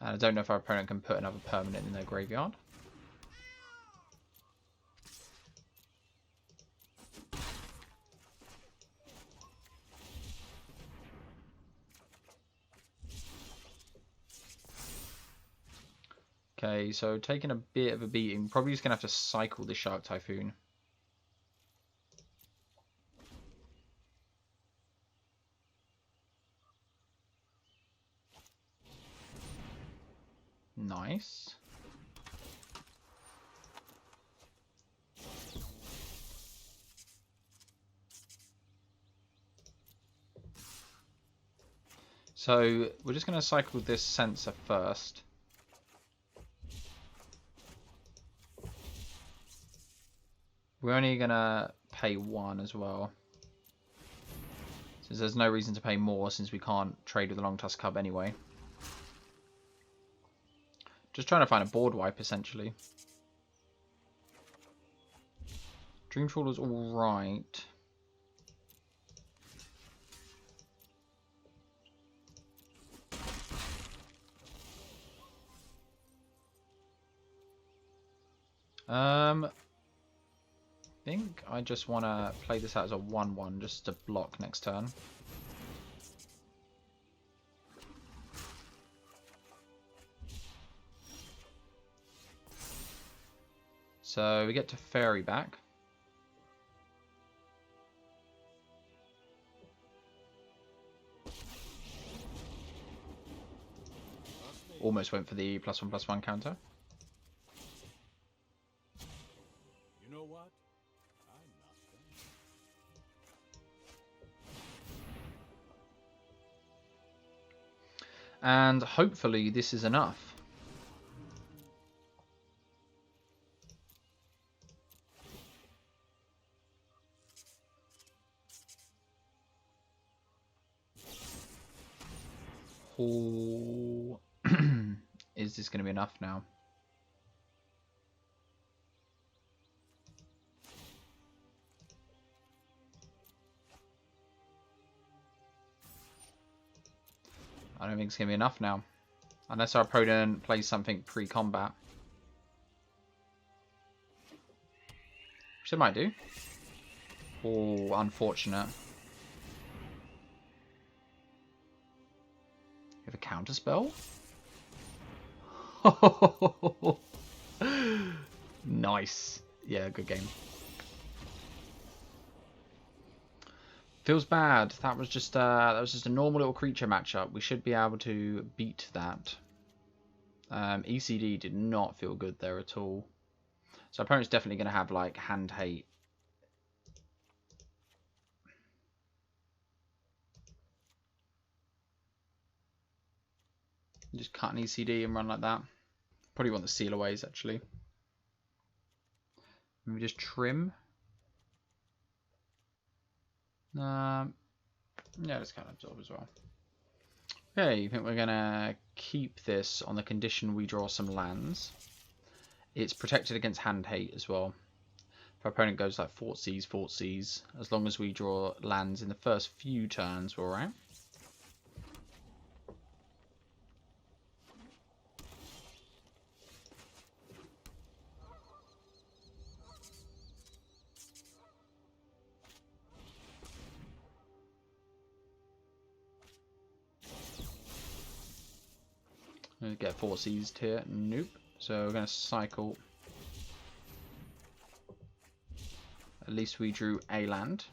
[SPEAKER 1] And I don't know if our opponent can put another permanent in their graveyard. Okay, so taking a bit of a beating. Probably just going to have to cycle the Shark Typhoon. Nice. So we're just going to cycle this sensor first. We're only going to pay 1 as well. Since there's no reason to pay more since we can't trade with the Long Tusk Cub anyway. Just trying to find a board wipe essentially. Dream Trawler's alright. I think I just want to play this out as a 1-1 just to block next turn. So we get to Teferi back. Almost went for the +1/+1 counter.
[SPEAKER 3] You know what?
[SPEAKER 1] And hopefully this is enough. Oh, is this going to be enough now? I don't think it's going to be enough now. Unless our opponent plays something pre-combat. Which they might do. Oh, unfortunate. You have a counter spell? Nice. Yeah, good game. Feels bad. That was just a normal little creature matchup. We should be able to beat that. ECD did not feel good there at all. So opponent's definitely going to have like hand hate. Just cut an ECD and run like that. Probably want the seal aways actually. Maybe just trim. Yeah, let's kind of absorb as well. Okay, I think we're gonna keep this on the condition we draw some lands. It's protected against hand hate as well. If our opponent goes like Four.Vs, as long as we draw lands in the first few turns, we're alright. Gonna get 4 seized here. Nope. So we're gonna cycle. At least we drew a land.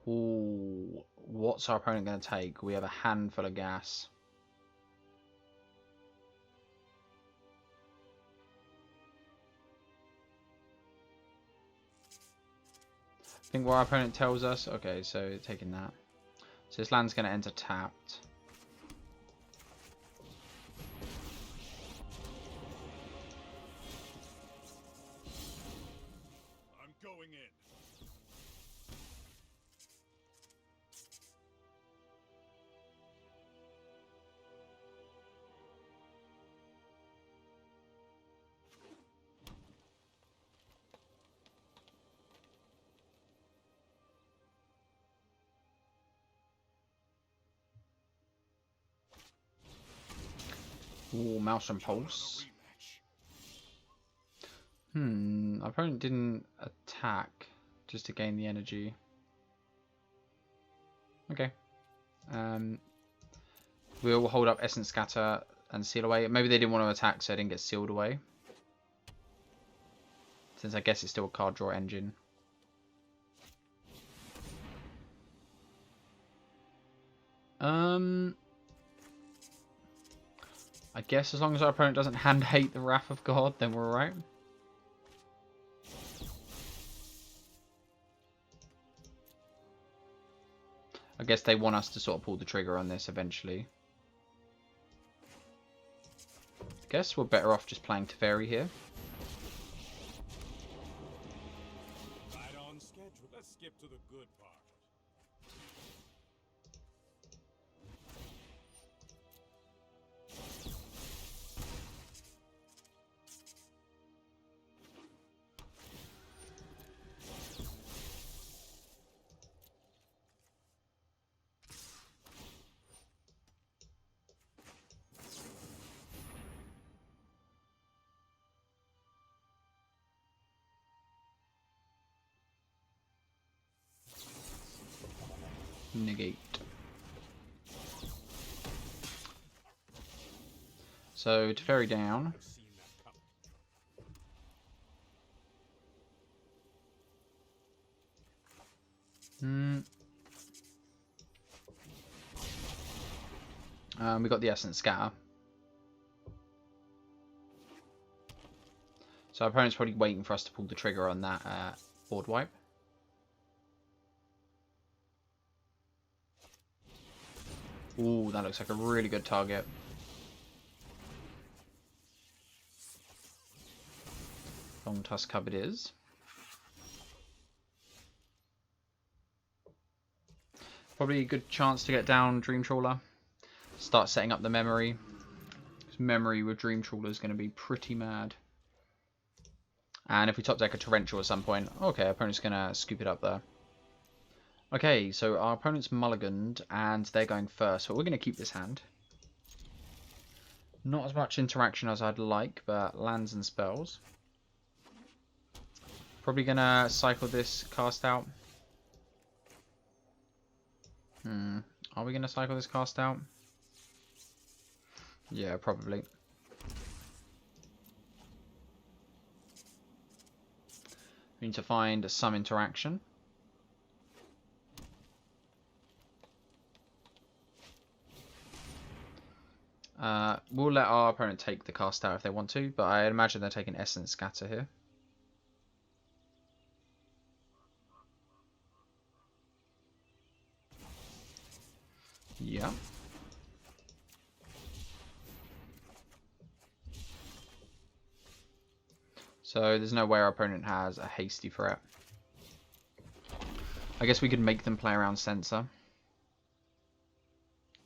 [SPEAKER 1] Ooh, what's our opponent going to take? We have a handful of gas. I think what our opponent tells us. Okay, so taking that. So this land's going to enter tapped.
[SPEAKER 3] I'm going in.
[SPEAKER 1] Ooh, mouse and pulse. Our opponent didn't attack just to gain the energy. Okay. We'll hold up Essence Scatter and seal away. Maybe they didn't want to attack, so it didn't get sealed away. Since I guess it's still a card draw engine. I guess as long as our opponent doesn't hand hate the Wrath of God, then we're alright. I guess they want us to sort of pull the trigger on this eventually. I guess we're better off just playing Teferi here.
[SPEAKER 3] Right on schedule. Let's skip to the good part.
[SPEAKER 1] Negate. So Teferi down.
[SPEAKER 3] I've seen that coming.
[SPEAKER 1] We got the Essence Scatter. So our opponent's probably waiting for us to pull the trigger on that board wipe. Ooh, that looks like a really good target. Long Tusk Cupboard is. Probably a good chance to get down Dream Trawler. Start setting up the memory. Because memory with Dream Trawler is going to be pretty mad. And if we top deck a Torrential at some point, okay, our opponent's going to scoop it up there. Okay, so our opponent's mulliganed, and they're going first, but we're going to keep this hand. Not as much interaction as I'd like, but lands and spells. Probably going to cycle this cast out. Are we going to cycle this cast out? Yeah, probably. We need to find some interaction. We'll let our opponent take the cast out if they want to, but I imagine they're taking Essence Scatter here. Yeah. So there's no way our opponent has a hasty threat. I guess we could make them play around Sensor.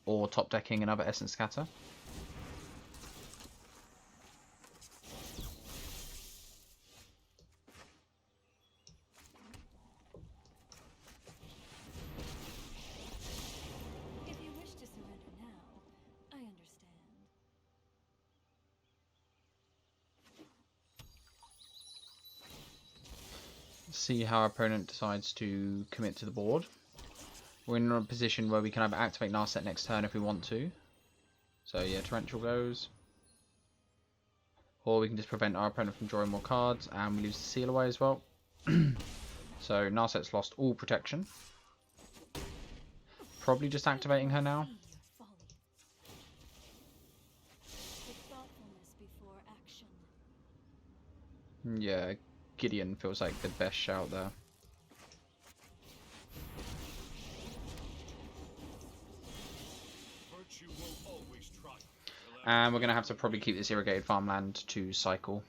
[SPEAKER 1] Or top decking another Essence Scatter.
[SPEAKER 2] If you wish to surrender now, I understand.
[SPEAKER 1] see how our opponent decides to commit to the board. We're in a position where we can either activate Narset next turn if we want to. So yeah, Torrential goes. Or we can just prevent our opponent from drawing more cards, and we lose the seal away as well. So Narset's lost all protection. Probably just activating her now. Yeah, Gideon feels like the best shout there. And we're going to have to probably keep this irrigated farmland to cycle.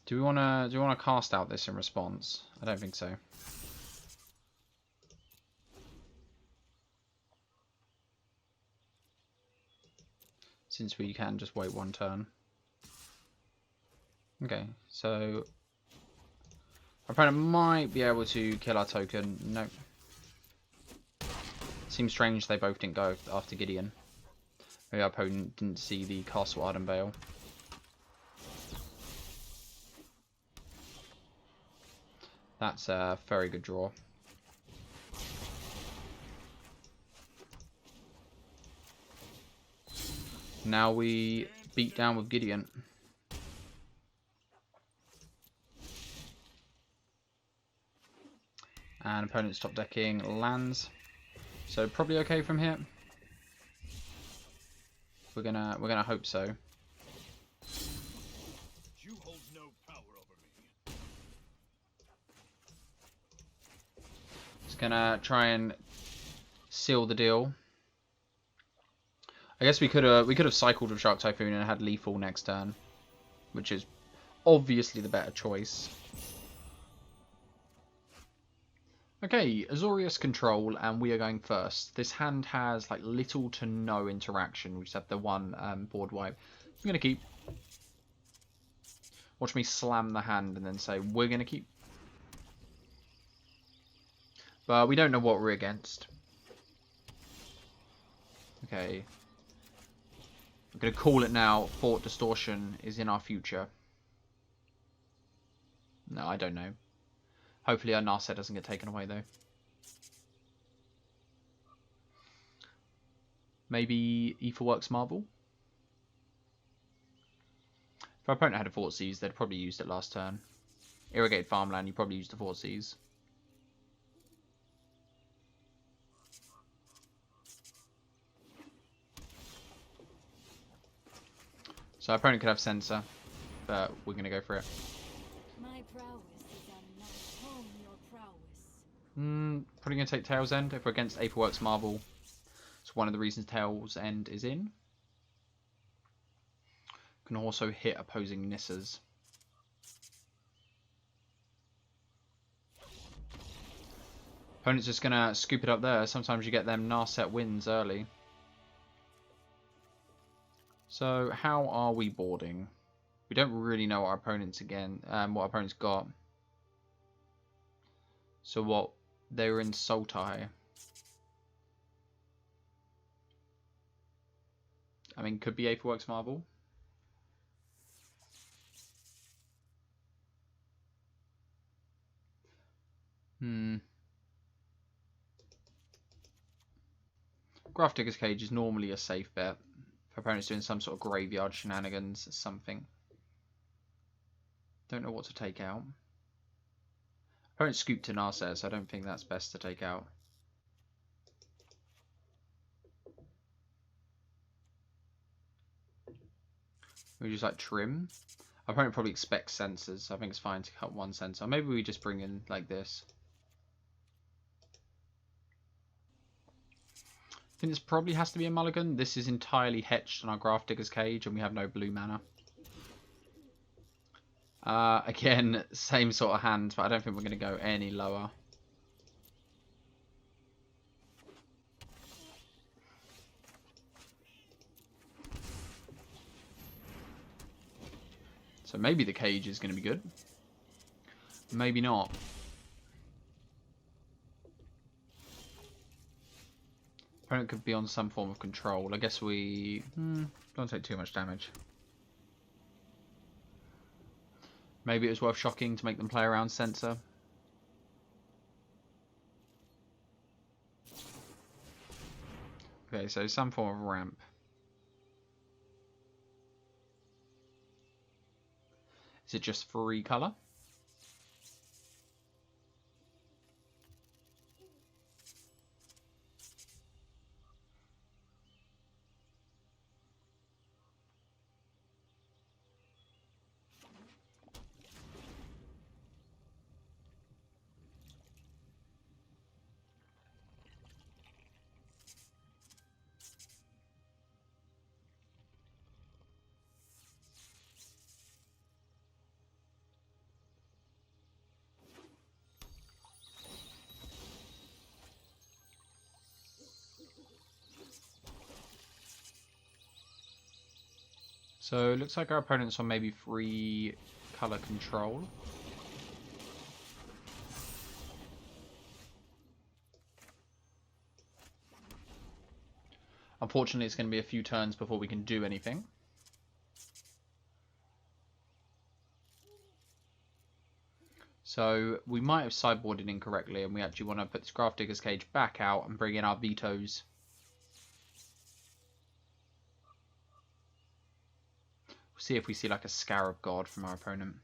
[SPEAKER 1] Do we wanna cast out this in response? I don't think so. Since we can just wait one turn. Okay, so our opponent might be able to kill our token. Nope. Seems strange they both didn't go after Gideon. Maybe our opponent didn't see the Castle Ardenvale. That's a very good draw. Now we beat down with Gideon. And opponent's top decking lands. So probably okay from here. We're gonna hope so.
[SPEAKER 3] You hold no power over me.
[SPEAKER 1] Just gonna try and seal the deal. I guess we could have cycled with Shark Typhoon and had lethal next turn, which is obviously the better choice. Okay, Azorius Control, and we are going first. This hand has like little to no interaction. We just have the one board wipe. I'm gonna keep. Watch me slam the hand and then say we're gonna keep. But we don't know what we're against. Okay. I'm going to call it now. Fort Distortion is in our future. No, I don't know. Hopefully our Narset doesn't get taken away, though. Maybe Aetherworks Marble? If our opponent had a Four.Vs, they'd probably used it last turn. Irrigated Farmland, you probably used the Four.Vs. So our opponent could have Sensor, but we're going to go for it.
[SPEAKER 2] My prowess is unmatched. Hone your prowess.
[SPEAKER 1] Probably going to take Tail's End if we're against Aetherworks Marble. It's one of the reasons Tail's End is in. Can also hit opposing Nissas. Opponent's just going to scoop it up there. Sometimes you get them Narset wins early. So how are we boarding? We don't really know what our opponent's what our opponent's got. So what? They were in Sultai. I mean, could be Aetherworks Marble. Graph Digger's Cage is normally a safe bet. If opponent's doing some sort of graveyard shenanigans or something. Don't know what to take out. Opponent scooped to Narset, so I don't think that's best to take out. We just like trim. Our opponent probably expects sensors, so I think it's fine to cut one sensor. Maybe we just bring in like this. I think this probably has to be a mulligan. This is entirely hetched on our Graph Digger's Cage, and we have no blue mana. Again, same sort of hand, but I don't think we're going to go any lower. So maybe the cage is going to be good. Maybe not. Opponent could be on some form of control. I guess we don't take too much damage. Maybe it was worth shocking to make them play around censor. Okay, so some form of ramp. Is it just 3 colour? So it looks like our opponent's on maybe 3 colour control. Unfortunately, it's going to be a few turns before we can do anything. So we might have sideboarded incorrectly, and we actually want to put this Gravedigger's Cage back out and bring in our vetoes. See if we see like a Scarab God from our opponent.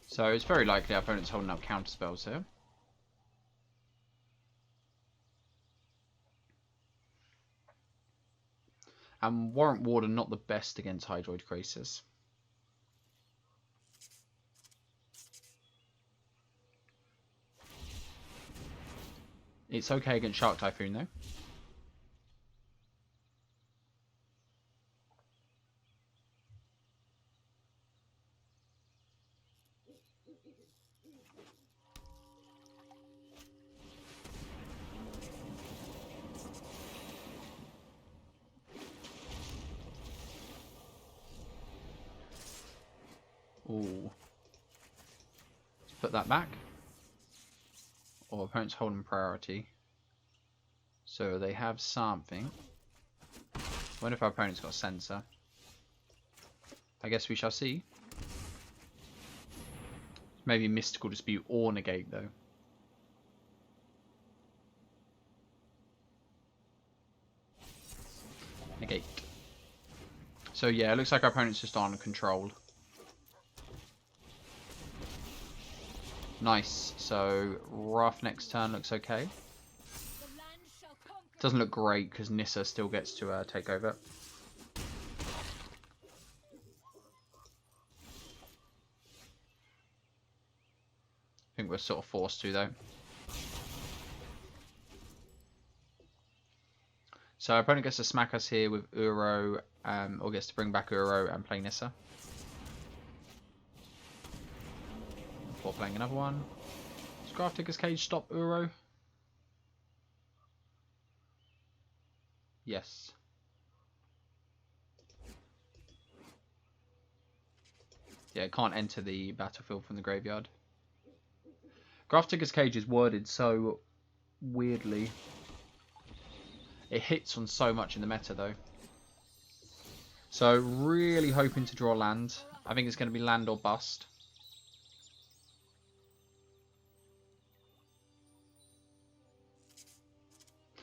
[SPEAKER 1] So it's very likely our opponent's holding up counter spells here. And Warrant Warden not the best against Hydroid Crisis. It's okay against Shark Typhoon though. Ooh. Let's put that back. Or opponent's holding priority. So they have something. I wonder if our opponent's got a sensor. I guess we shall see. Maybe Mystical Dispute or Negate though. Negate. So yeah, it looks like our opponent's just on control. Nice. So Rough next turn looks okay. Doesn't look great because Nissa still gets to take over. I think we're sort of forced to though. So our opponent gets to smack us here with Uro, or gets to bring back Uro and play Nissa. Before playing another one. Does Gravedigger's Cage stop Uro? Yes. Yeah, it can't enter the battlefield from the graveyard. Gravedigger's Cage is worded so weirdly. It hits on so much in the meta though. So really hoping to draw land. I think it's going to be land or bust.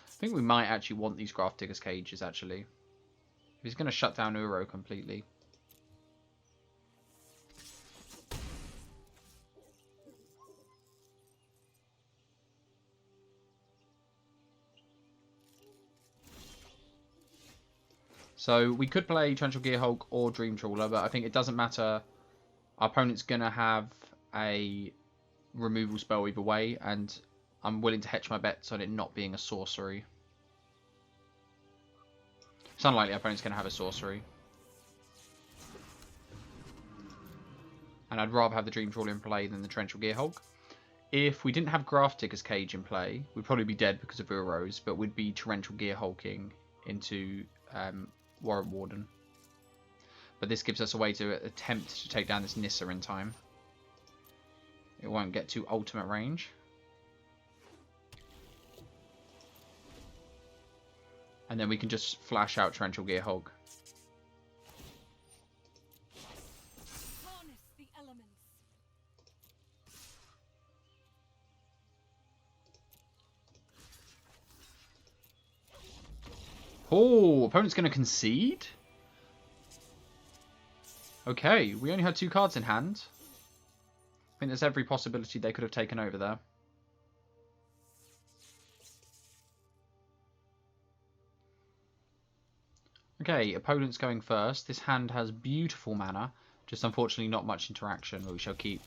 [SPEAKER 1] I think we might actually want these Gravedigger's Cages actually. If he's going to shut down Uro completely. So we could play Torrential Gearhulk or Dream Trawler, but I think it doesn't matter. Our opponent's going to have a removal spell either way, and I'm willing to hedge my bets on it not being a sorcery. It's unlikely our opponent's going to have a sorcery. And I'd rather have the Dream Trawler in play than the Torrential Gearhulk. If we didn't have Grafdigger's Cage in play, we'd probably be dead because of Uros, but we'd be Torrential Gearhulking into Warrant Warden. But this gives us a way to attempt to take down this Nissa in time. It won't get to ultimate range. And then we can just flash out Torrential Gearhulk.
[SPEAKER 2] Harness the elements.
[SPEAKER 1] Oh, opponent's going to concede? Okay, we only had 2 cards in hand. I think there's every possibility they could have taken over there. Okay, opponent's going first. This hand has beautiful mana, just unfortunately not much interaction, but we shall keep.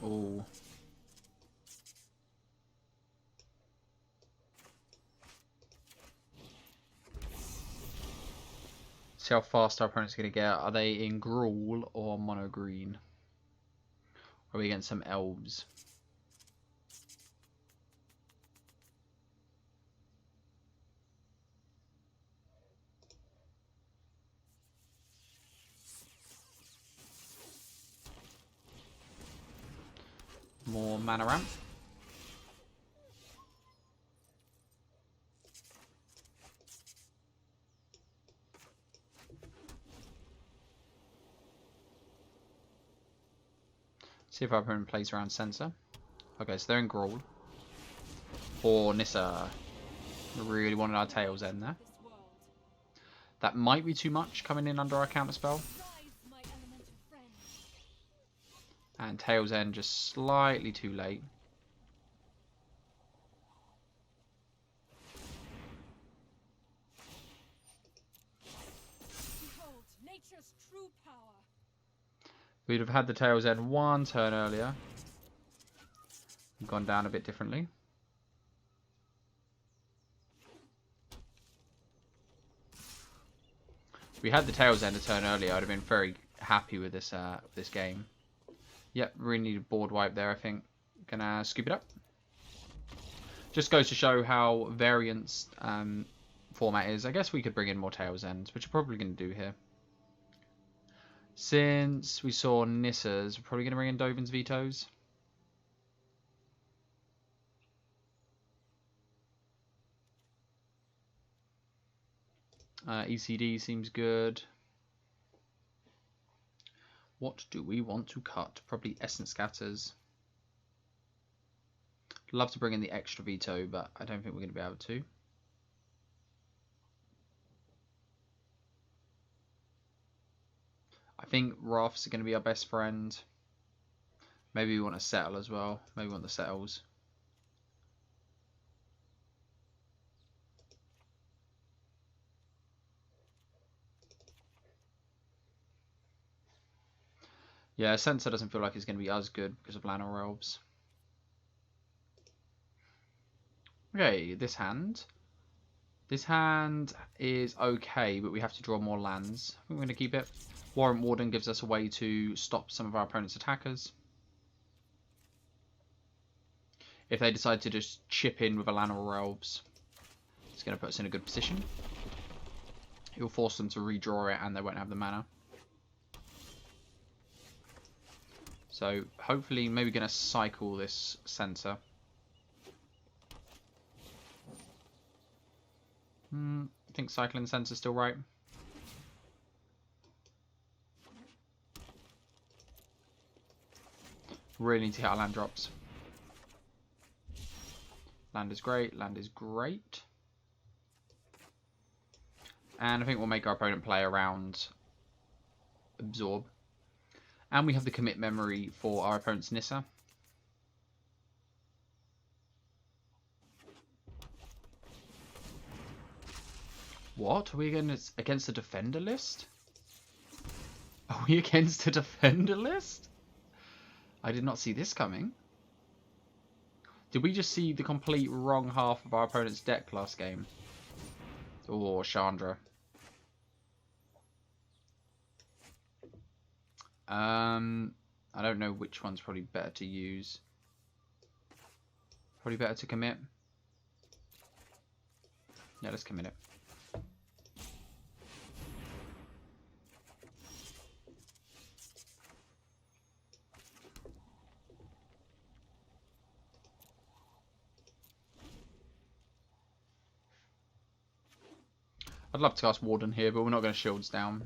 [SPEAKER 1] Oh. See how fast our opponent's going to get. Are they in Gruul or mono green? Or are we against some elves? More mana ramp. See if our opponent plays around Sensor. Okay, so they're in Gruul. Or Nissa. We really wanted our Tails End there. That might be too much coming in under our counterspell. And Tails End just slightly too late.
[SPEAKER 2] Behold nature's true power.
[SPEAKER 1] We'd have had the Tails End 1 turn earlier. Gone down a bit differently. If we had the Tails End a turn earlier, I'd have been very happy with this game. Yep, really need a board wipe there, I think. Gonna scoop it up. Just goes to show how variance format is. I guess we could bring in more Tails Ends, which we're probably going to do here. Since we saw Nissas, we're probably going to bring in Dovin's Vetoes. ECD seems good. What do we want to cut? Probably Essence Scatters. Love to bring in the extra veto, but I don't think we're going to be able to. I think Wraths are going to be our best friend. Maybe we want to settle as well. Maybe we want the settles. Yeah, Sensor doesn't feel like it's going to be as good because of Llanowar Elves. Okay, this hand. This hand is okay, but we have to draw more lands. I think we're going to keep it. Warrant Warden gives us a way to stop some of our opponent's attackers. If they decide to just chip in with a Llanowar Elves, it's going to put us in a good position. It will force them to redraw it and they won't have the mana. So hopefully maybe going to cycle this Sensor. I think cycling Sensor is still right. Really need to hit our land drops. Land is great. Land is great. And I think we'll make our opponent play around Absorb. And we have the commit memory for our opponent's Nissa. What? Are we against the defender list? Are we against the defender list? I did not see this coming. Did we just see the complete wrong half of our opponent's deck last game? Or Chandra. I don't know which one's probably better to use. Probably better to commit. Yeah, let's commit it. I'd love to cast Warden here, but we're not going to shields down.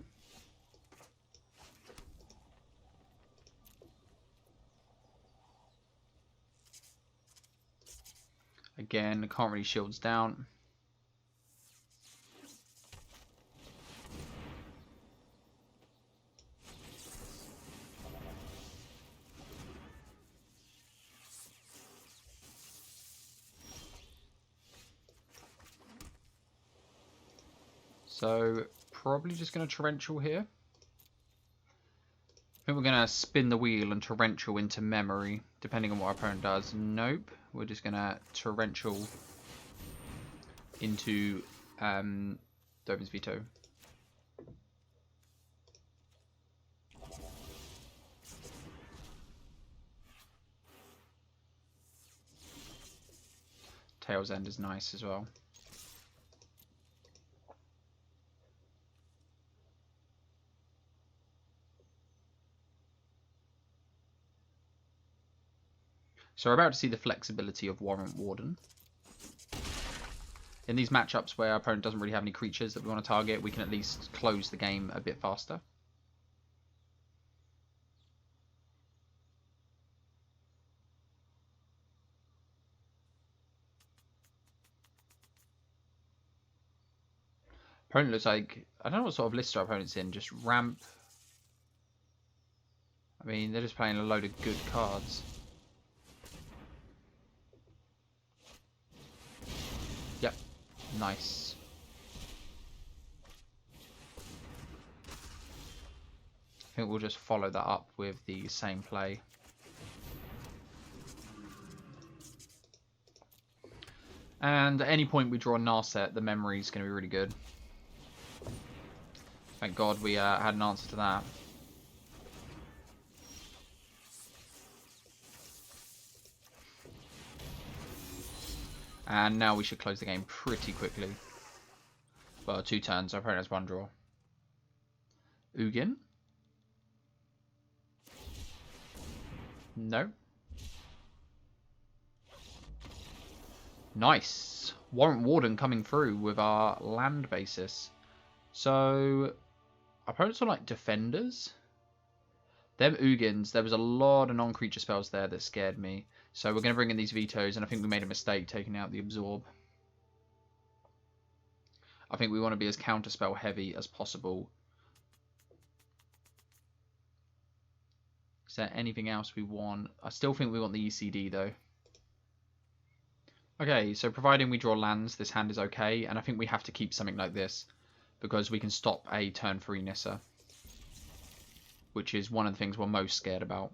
[SPEAKER 1] Again, can't really shields down. So, probably just going to Torrential here. I think we're going to spin the wheel and Torrential into memory, depending on what our opponent does. Nope. We're just going to Torrential into Dovin's Veto. Tail's End is nice as well. So we're about to see the flexibility of Warrant Warden. In these matchups where our opponent doesn't really have any creatures that we want to target, we can at least close the game a bit faster. Opponent looks like, I don't know what sort of list our opponent's in, just ramp. I mean, they're just playing a load of good cards. Yep, nice. I think we'll just follow that up with the same play. And at any point we draw a Narset, the memory is going to be really good. Thank God we had an answer to that. And now we should close the game pretty quickly. Well, 2 turns. Our opponent has 1 draw. Ugin? No. Nice. Warrant Warden coming through with our land basis. So, our opponents are like defenders. Them Ugins, there was a lot of non-creature spells there that scared me. So we're going to bring in these vetoes, and I think we made a mistake taking out the absorb. I think we want to be as counterspell heavy as possible. Is there anything else we want? I still think we want the ECD though. Okay, so providing we draw lands, this hand is okay, and I think we have to keep something like this because we can stop a turn 3 Nissa, which is one of the things we're most scared about.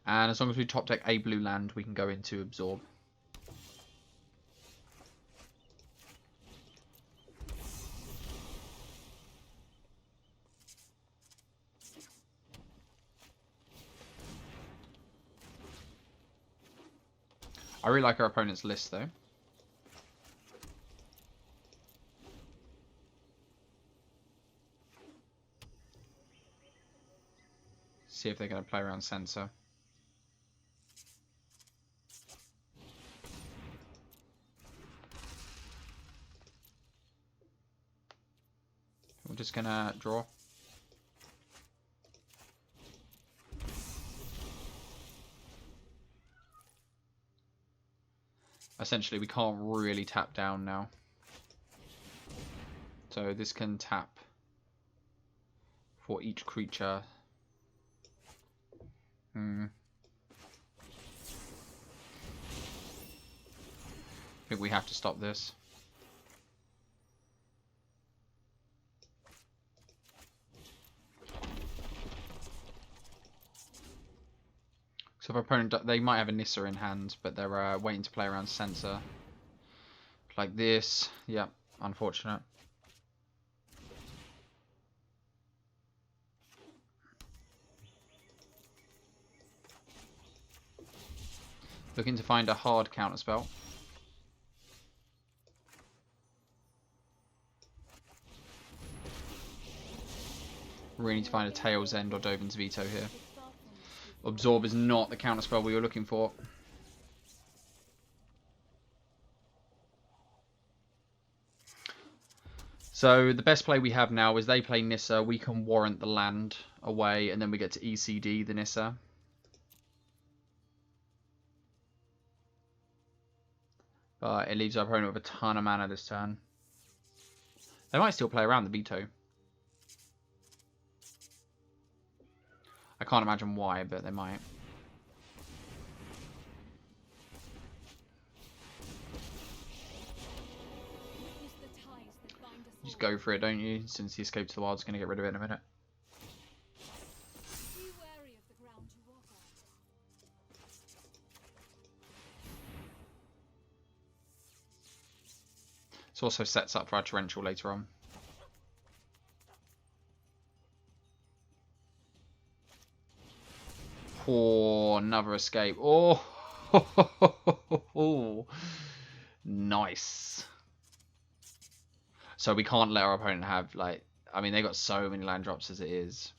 [SPEAKER 1] And as long as we top deck a blue land, we can go into absorb. I really like our opponent's list though. See if they're going to play around Sensor. We're just going to draw. Essentially, we can't really tap down now. So this can tap for each creature. I think we have to stop this. So if our opponent, they might have a Nissa in hand, but they're waiting to play around center. Like this. Yeah, unfortunate. Looking to find a hard counterspell. We need to find a Tail's End or Dovin's Veto here. Absorb is not the counterspell we were looking for. So the best play we have now is they play Nissa, we can warrant the land away, and then we get to ECD the Nissa. But it leaves our opponent with a ton of mana this turn. They might still play around the veto. I can't imagine why, but they might. Just go for it, don't you? Since the Escape to the Wild is going to get rid of it in a minute.
[SPEAKER 2] Be wary of the ground you walk on.
[SPEAKER 1] This also sets up for our Torrential later on. Oh, another escape. Oh, nice. So we can't let our opponent have, like, I mean, they got so many land drops as it is.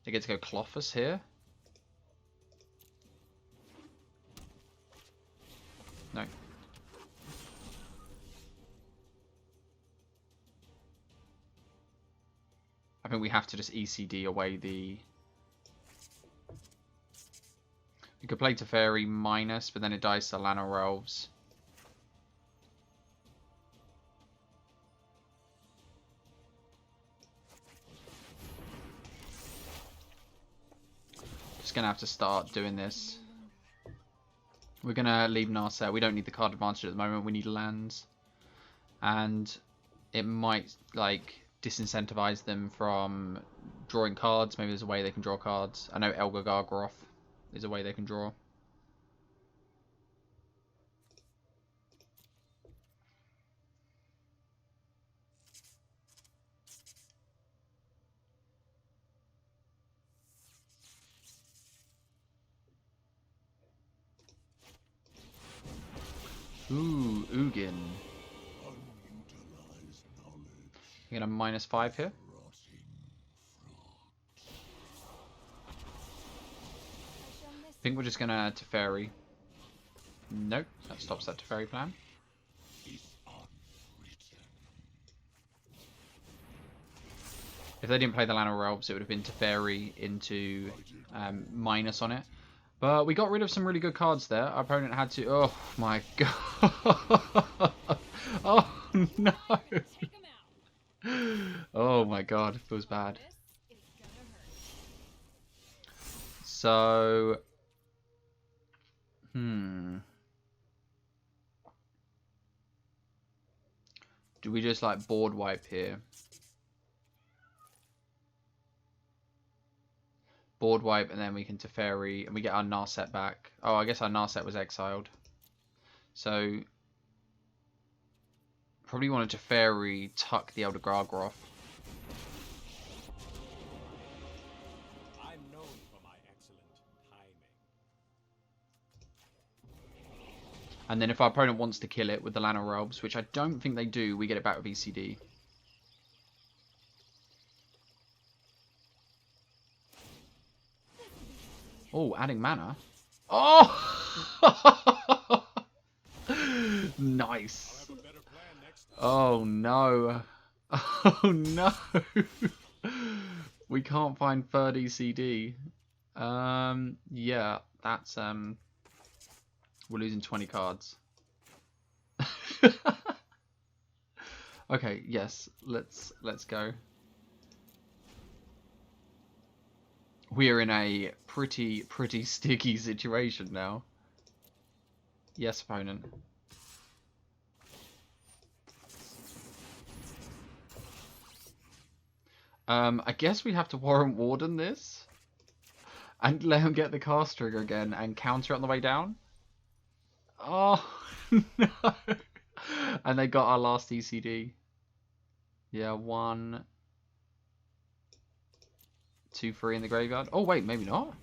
[SPEAKER 1] They get to go Clothus here. No. I think we have to just ECD away the... We could play Teferi minus, but then it dies to Llanowar Elves. Just gonna have to start doing this. We're gonna leave Narset. We don't need the card advantage at the moment. We need lands, and it might like disincentivize them from drawing cards. Maybe there's a way they can draw cards. I know Elgar Gargroth is a way they can draw. Ooh, Ugin. You get a -5 here. I think we're just gonna Teferi. Nope, that stops that Teferi plan. If they didn't play the Llanowar Elves, it would have been Teferi into minus on it. But we got rid of some really good cards there. Our opponent had to... Oh my god. Oh no. Oh my god, it feels bad. So... Do we just like board wipe here? Board wipe, and then we can Teferi, and we get our Narset back. Oh, I guess our Narset was exiled. So, probably want to Teferi, tuck the Elder Gargroth.
[SPEAKER 3] I'm known for my excellent timing.
[SPEAKER 1] And then if our opponent wants to kill it with the Llanowar Elves, which I don't think they do, we get it back with ECD. Oh, adding mana. Oh! Nice. Oh no. Oh no. We can't find third ECD. Yeah, that's we're losing 20 cards. Okay, yes, let's go. We are in a pretty sticky situation now. Yes, opponent. I guess we have to Warrant Warden this. And let him get the cast trigger again and counter it on the way down. Oh, no. And they got our last ECD. Yeah, 1, 2, 3 in the graveyard. Oh, wait, maybe not.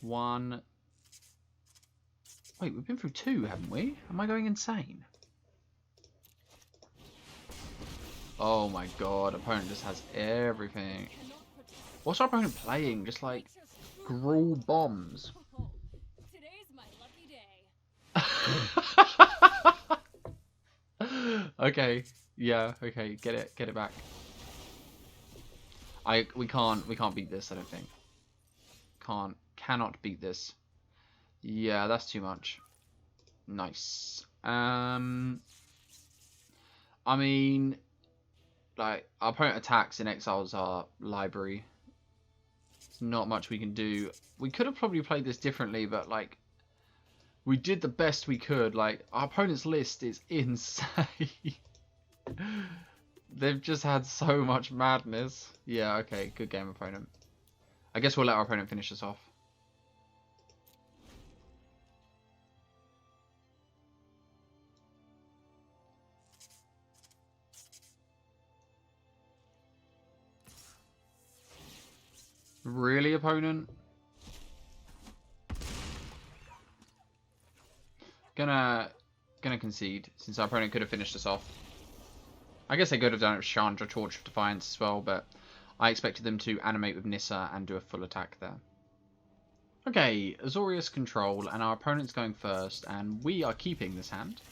[SPEAKER 1] 1. Wait, we've been through 2, haven't we? Am I going insane? Oh my god, opponent just has everything. What's our opponent playing? Just like Gruul bombs.
[SPEAKER 2] Today's my lucky day.
[SPEAKER 1] Okay, yeah, okay, get it back. We can't beat this, I don't think. Cannot beat this. Yeah, that's too much. Nice. I mean, like, our opponent attacks and exiles our library. There's not much we can do. We could have probably played this differently, but, like, we did the best we could. Like, our opponent's list is insane. They've just had so much madness. Yeah, okay, good game, opponent. I guess we'll let our opponent finish us off. Really, opponent? Gonna concede, since our opponent could have finished us off. I guess they could have done it with Chandra, Torch of Defiance as well, but I expected them to animate with Nissa and do a full attack there. Okay, Azorius Control, and our opponent's going first, and we are keeping this hand.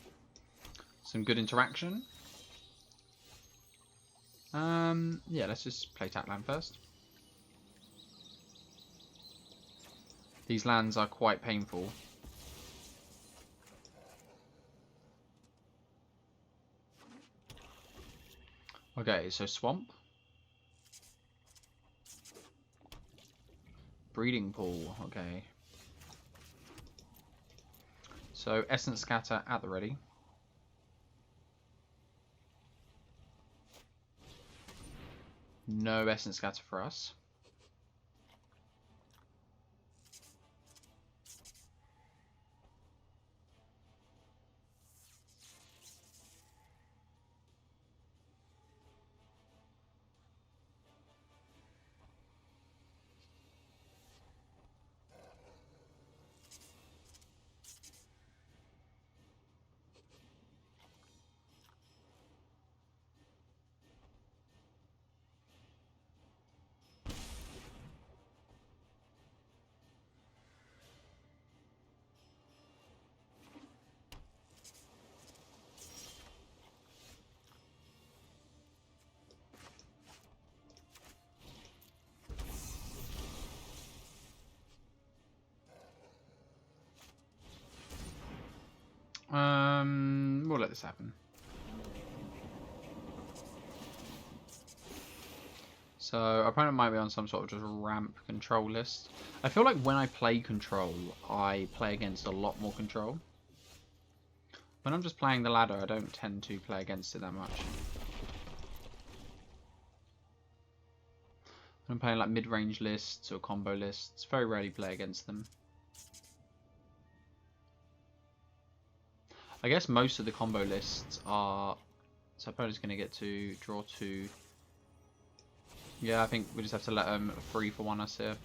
[SPEAKER 1] Some good interaction. Yeah, let's just play tap land first. These lands are quite painful. Okay, so Swamp. Breeding Pool, okay. So Essence Scatter at the ready. No Essence Scatter for us. We'll let this happen. So our opponent might be on some sort of just ramp control list. I feel like when I play control, I play against a lot more control. When I'm just playing the ladder, I don't tend to play against it that much. When I'm playing like mid-range lists or combo lists, very rarely play against them. I guess most of the combo lists are... So opponent's going to get to draw 2. Yeah, I think we just have to let them 3 for 1 us here.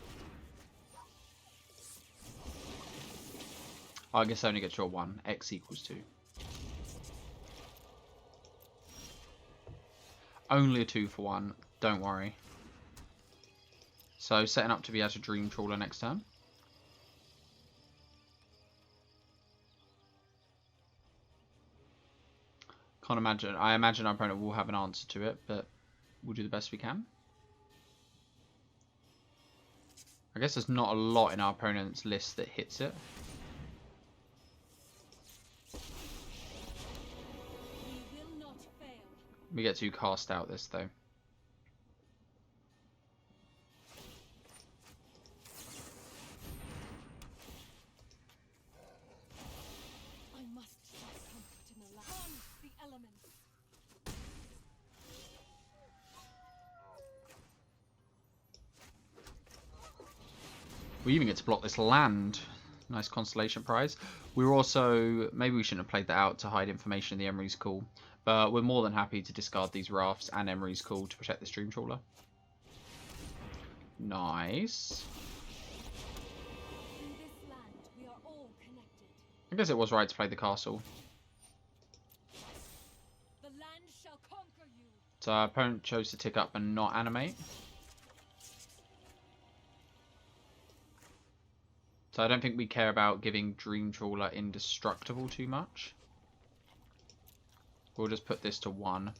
[SPEAKER 1] I guess I only get to draw 1. X equals 2. Only a 2 for 1. Don't worry. So setting up to be able to Dream Trawler next turn. Can't imagine. I imagine our opponent will have an answer to it, but we'll do the best we can. I guess there's not a lot in our opponent's list that hits it. We get to cast out this though. We even get to block this land. Nice constellation prize. We're also... Maybe we shouldn't have played that out to hide information in the Emery's Call. But we're more than happy to discard these rafts and Emery's Call to protect this Dream Trawler. Nice.
[SPEAKER 2] In this land, we are all connected.
[SPEAKER 1] I guess it was right to play the castle.
[SPEAKER 2] The land shall conquer you.
[SPEAKER 1] So our opponent chose to tick up and not animate. So I don't think we care about giving Dream Trawler indestructible too much. We'll just put this to 1.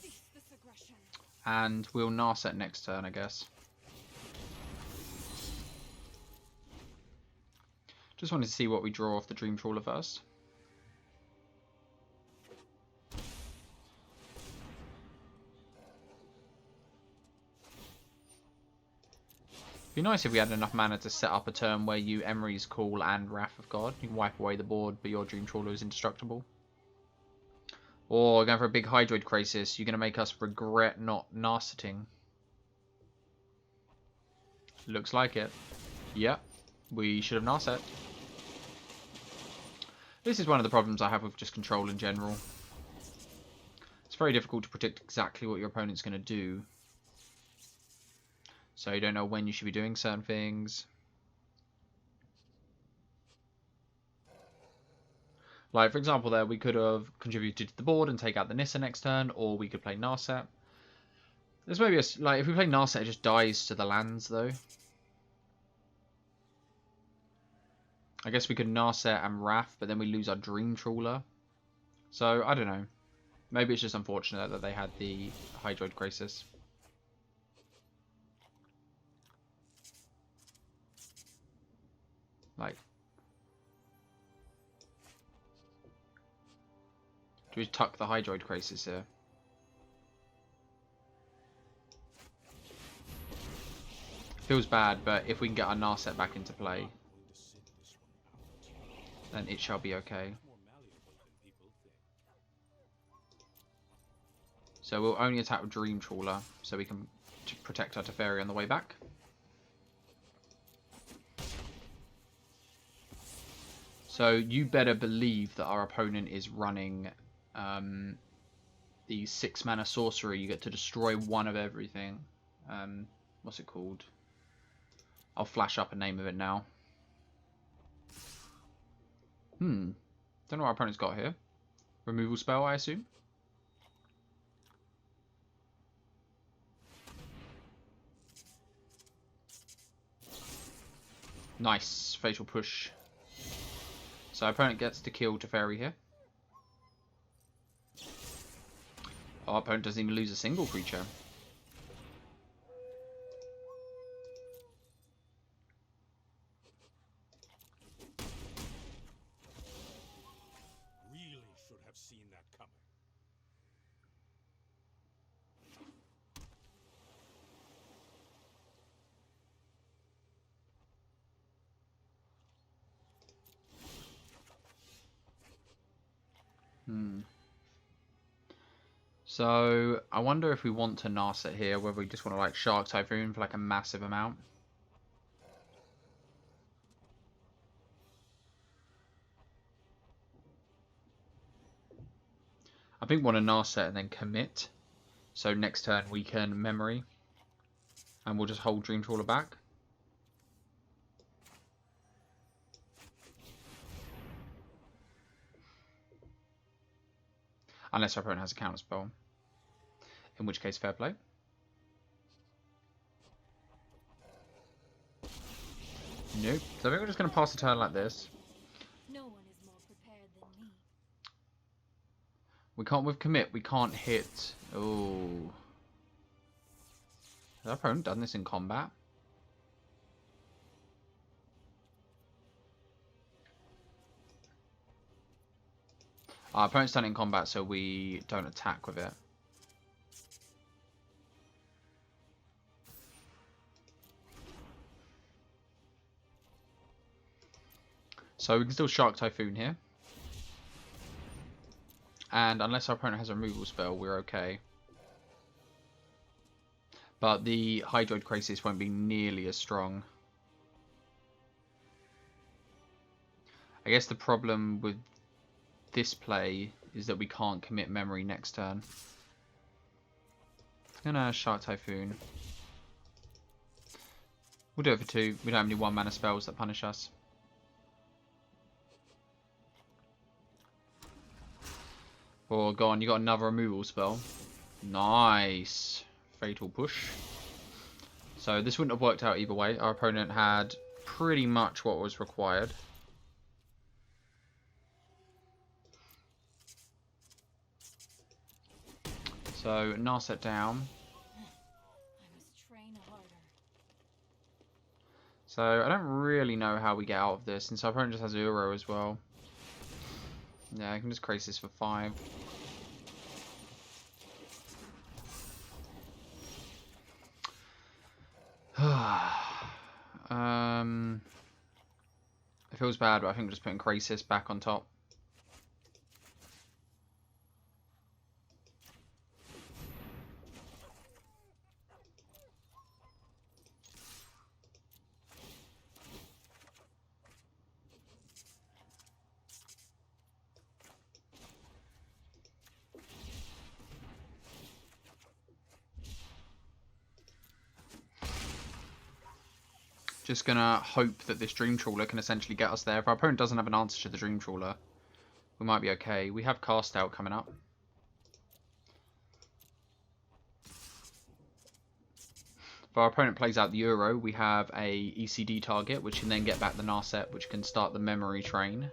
[SPEAKER 2] Cease this aggression.
[SPEAKER 1] And we'll Narset next turn, I guess. Just wanted to see what we draw off the Dream Trawler first. Be nice if we had enough mana to set up a turn where you Emery's Call and Wrath of God. You can wipe away the board, but your Dream Trawler is indestructible. Or going for a big Hydroid Crisis. You're going to make us regret not Narseting. Looks like it. Yep, we should have Narset. This is one of the problems I have with just Control in general. It's very difficult to predict exactly what your opponent's going to do. So you don't know when you should be doing certain things. Like, for example, there we could have contributed to the board and take out the Nissa next turn, or we could play Narset. There's maybe a... Like, if we play Narset, it just dies to the lands, though. I guess we could Narset and Wrath, but then we lose our Dream Trawler. So, I don't know. Maybe it's just unfortunate that they had the Hydroid Crisis. Like, do we tuck the Hydroid Crisis here? Feels bad, but if we can get our Narset back into play, then it shall be okay. So we'll only attack with Dream Trawler, so we can protect our Teferi on the way back. So you better believe that our opponent is running the 6 mana sorcery. You get to destroy one of everything. What's it called? I'll flash up a name of it now. Don't know what our opponent's got here. Removal spell, I assume. Nice. Fatal push. So our opponent gets to kill Teferi here. Our opponent doesn't even lose a single creature.
[SPEAKER 3] Really should have seen that coming.
[SPEAKER 1] So I wonder if we want to Narset here, whether we just want to like Shark Typhoon for like a massive amount. I think we want to Narset and then commit. So next turn we can Memory. And we'll just hold Dream Trawler back. Unless our opponent has a counter spell. In which case, fair play. Nope. So I think we're just going to pass the turn like this.
[SPEAKER 2] No one is more prepared than me.
[SPEAKER 1] We can't with commit. We can't hit. Oh. Has our opponent done this in combat? Our opponent's done it in combat, so we don't attack with it. So we can still Shark Typhoon here. And unless our opponent has a removal spell, we're okay. But the Hydroid Krasis won't be nearly as strong. I guess the problem with this play is that we can't commit memory next turn. I'm gonna Shark Typhoon. We'll do it for 2. We don't have any 1-mana spells that punish us. Oh, go on, you got another removal spell. Nice. Fatal Push. So this wouldn't have worked out either way. Our opponent had pretty much what was required. So Narset down.
[SPEAKER 2] I must train harder.
[SPEAKER 1] So I don't really know how we get out of this, since our opponent just has Uro as well. Yeah, I can just create this for 5. It feels bad, but I think just putting Krasis back on top. Just gonna hope that this Dream Trawler can essentially get us there. If our opponent doesn't have an answer to the Dream Trawler, we might be okay. We have Cast Out coming up. If our opponent plays out the Euro, we have a ECD target, which can then get back the Narset, which can start the memory train.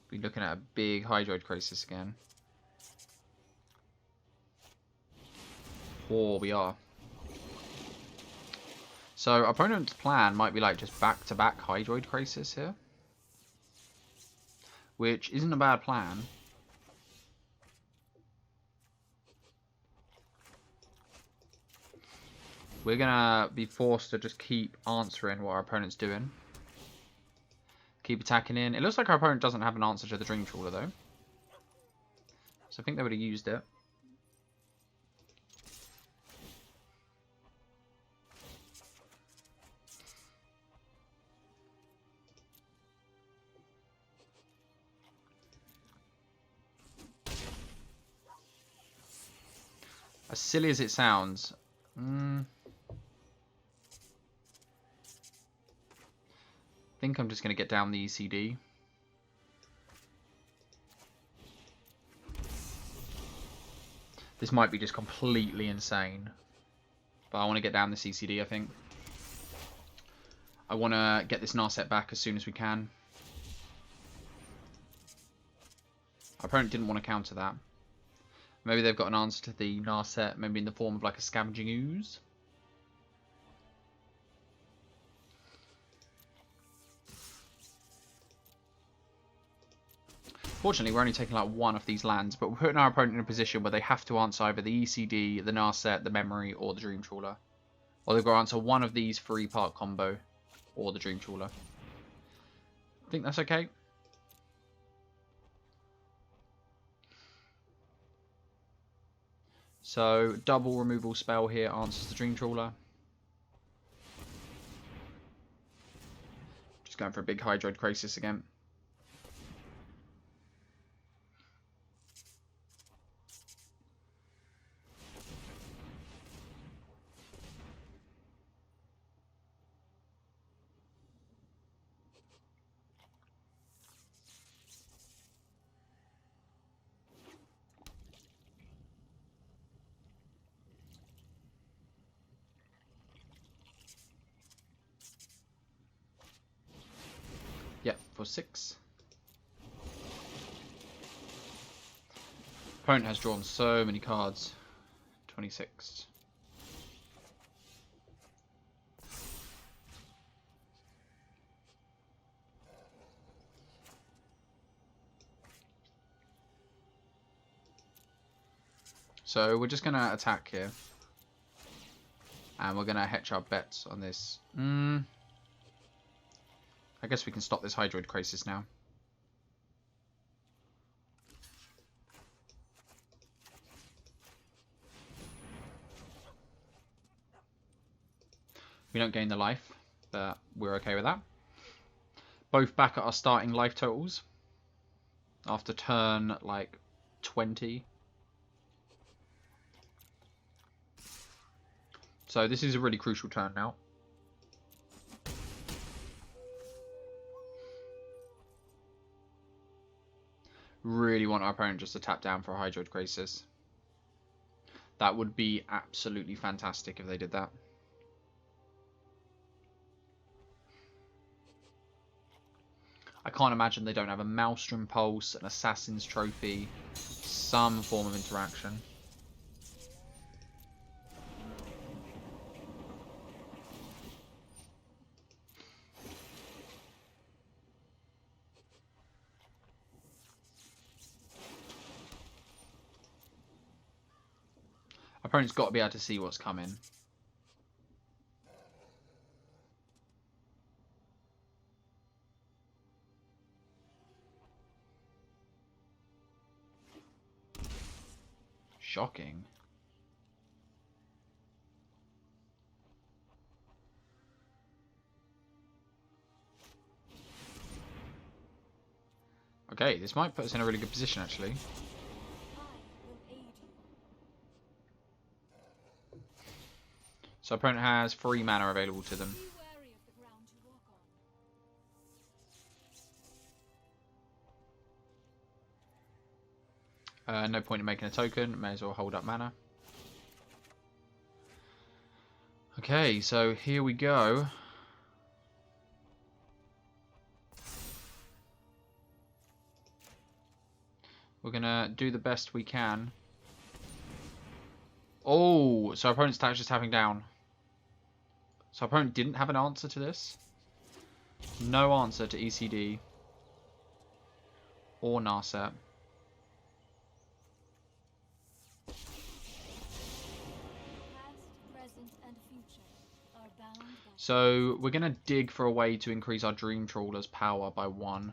[SPEAKER 1] Be looking at a big Hydroid Krasis again. Oh, we are. So our opponent's plan might be like just back-to-back Hydroid Krasis here, which isn't a bad plan. We're gonna be forced to just keep answering what our opponent's doing. Keep attacking in. It looks like our opponent doesn't have an answer to the Dream Trawler though, so I think they would have used it. As silly as it sounds, I think I'm just going to get down the ECD. This might be just completely insane, but I want to get down this ECD, I think. I want to get this Narset back as soon as we can. Our opponent didn't want to counter that. Maybe they've got an answer to the Narset, maybe in the form of like a Scavenging Ooze. Fortunately, we're only taking like 1 of these lands, but we're putting our opponent in a position where they have to answer either the ECD, the Narset, the Memory, or the Dream Trawler. Or they've got to answer one of these 3-part combo, or the Dream Trawler. I think that's okay. So, double removal spell here answers the Dream Trawler. Just going for a big Hydroid Krasis again. Yep, for 6. Opponent has drawn so many cards. 26. So we're just going to attack here. And we're going to hedge our bets on this. I guess we can stop this Hydroid Crisis now. We don't gain the life, but we're okay with that. Both back at our starting life totals after turn like 20. So this is a really crucial turn now. Really want our opponent just to tap down for a Hydroid Crisis. That would be absolutely fantastic if they did that. I can't imagine they don't have a Maelstrom Pulse, an Assassin's Trophy, some form of interaction. Opponent's got to be able to see what's coming. Shocking. Okay, this might put us in a really good position actually. So opponent has 3 mana available to them. No point in making a token, may as well hold up mana. Okay, so here we go. We're gonna do the best we can. Oh, so our opponent's just tapping down. So our opponent didn't have an answer to this. No answer to ECD or Narset. So we're going to dig for a way to increase our Dream Trawler's power by 1.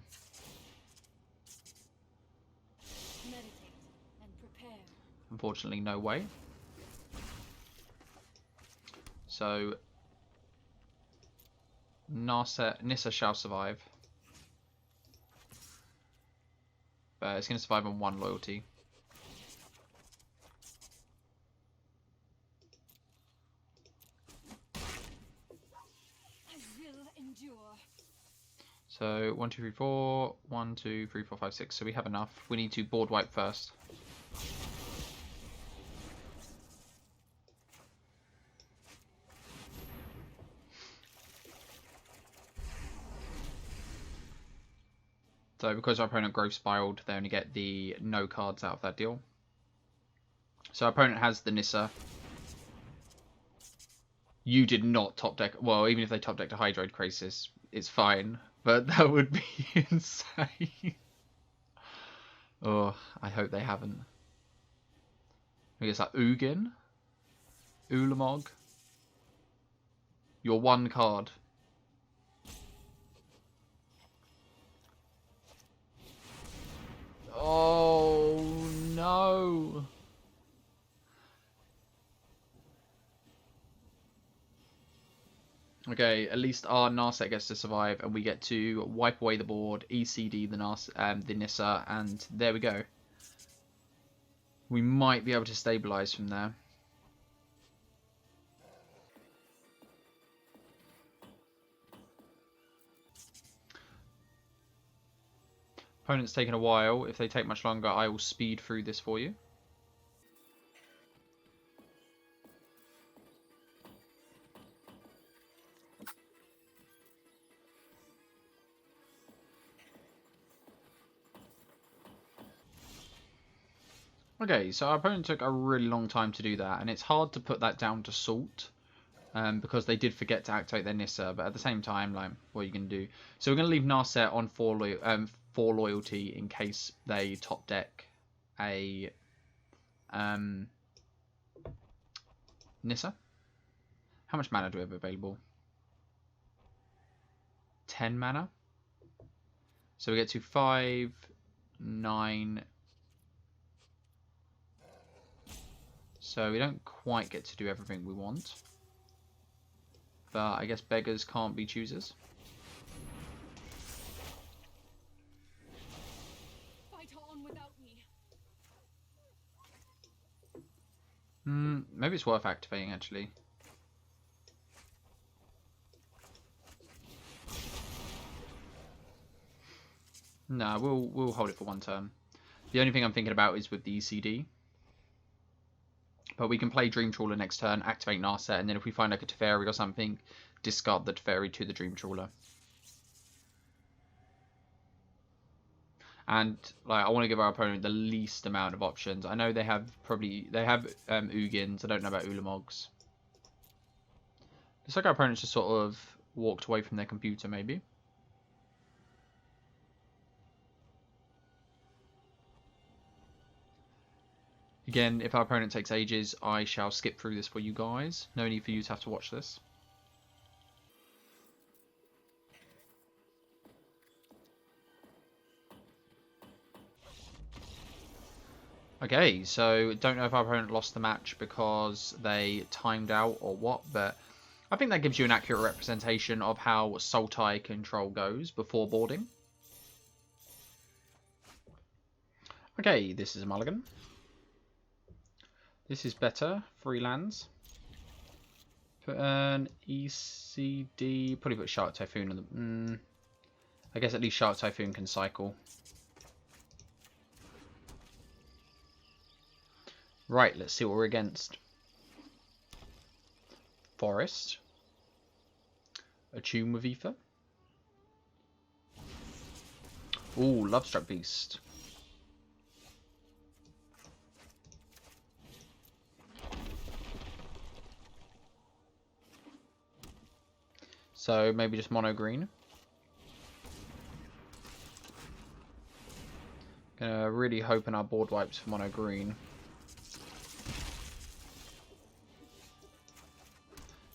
[SPEAKER 1] Unfortunately, no way. So Nissa shall survive. But it's going to survive on 1 loyalty. So 1, 2, 3, 4, 1, 2, 3, 4, 5, 6. So we have enough. We need to board wipe first. So because our opponent growth spiraled, they only get the no cards out of that deal. So our opponent has the Nissa. You did not top deck. Well, even if they top decked a Hydroid Crisis, it's fine. But that would be insane. Oh, I hope they haven't. Maybe it's like Ugin? Ulamog? Your 1 card. Oh, no. Okay, at least our Narset gets to survive, and we get to wipe away the board, ECD the Nissa, and there we go. We might be able to stabilize from there. Opponent's taking a while. If they take much longer, I will speed through this for you. Okay, so our opponent took a really long time to do that, and it's hard to put that down to Salt, because they did forget to activate their Nissa, but at the same time, like, what are you going to do? So we're going to leave Narset on 4 loyalty in case they top deck a Nissa. How much mana do we have available? 10 mana. So we get to 5, 9. So we don't quite get to do everything we want. But I guess beggars can't be choosers.
[SPEAKER 2] Fight on without me.
[SPEAKER 1] Maybe it's worth activating actually. No, we'll hold it for one turn. The only thing I'm thinking about is with the ECD. But we can play Dream Trawler next turn, activate Narset, and then if we find like a Teferi or something, discard the Teferi to the Dream Trawler. And like I want to give our opponent the least amount of options. I know they have Ugins. I don't know about Ulamogs. Looks like our opponents just sort of walked away from their computer, maybe. Again, if our opponent takes ages, I shall skip through this for you guys. No need for you to have to watch this. Okay, so don't know if our opponent lost the match because they timed out or what, but I think that gives you an accurate representation of how Sultai control goes before boarding. Okay, this is a mulligan. This is better. 3 lands. Put an ECD. Probably put Shark Typhoon on the... I guess at least Shark Typhoon can cycle. Right, let's see what we're against. Forest. Attune with Ether. Ooh, Lovestruck Beast. So maybe just mono green. Gonna really hoping our board wipes for mono green.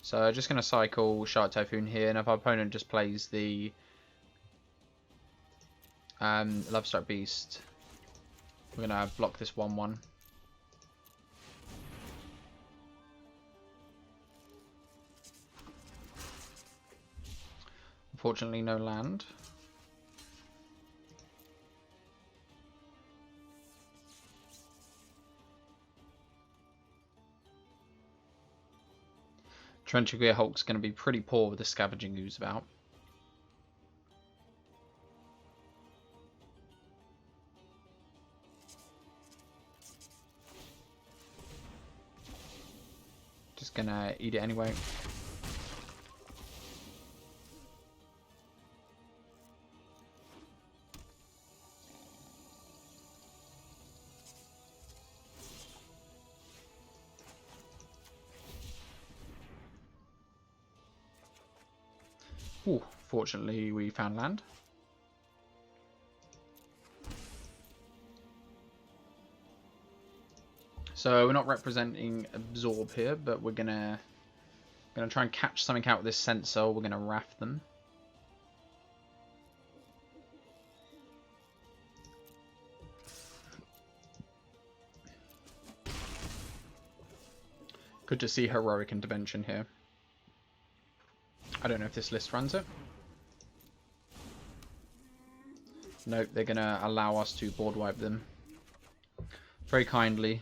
[SPEAKER 1] So just gonna cycle Shark Typhoon here, and if our opponent just plays the Lovestruck Beast, we're gonna block this 1/1. Unfortunately, no land. Torrential Gearhulk's going to be pretty poor with the Scavenging Ooze about. Just going to eat it anyway. Ooh, fortunately we found land. So we're not representing Absorb here, but we're gonna try and catch something out with this Sensor. We're gonna raft them. Good to see Heroic Intervention here. I don't know if this list runs it. Nope, they're going to allow us to board wipe them. Very kindly.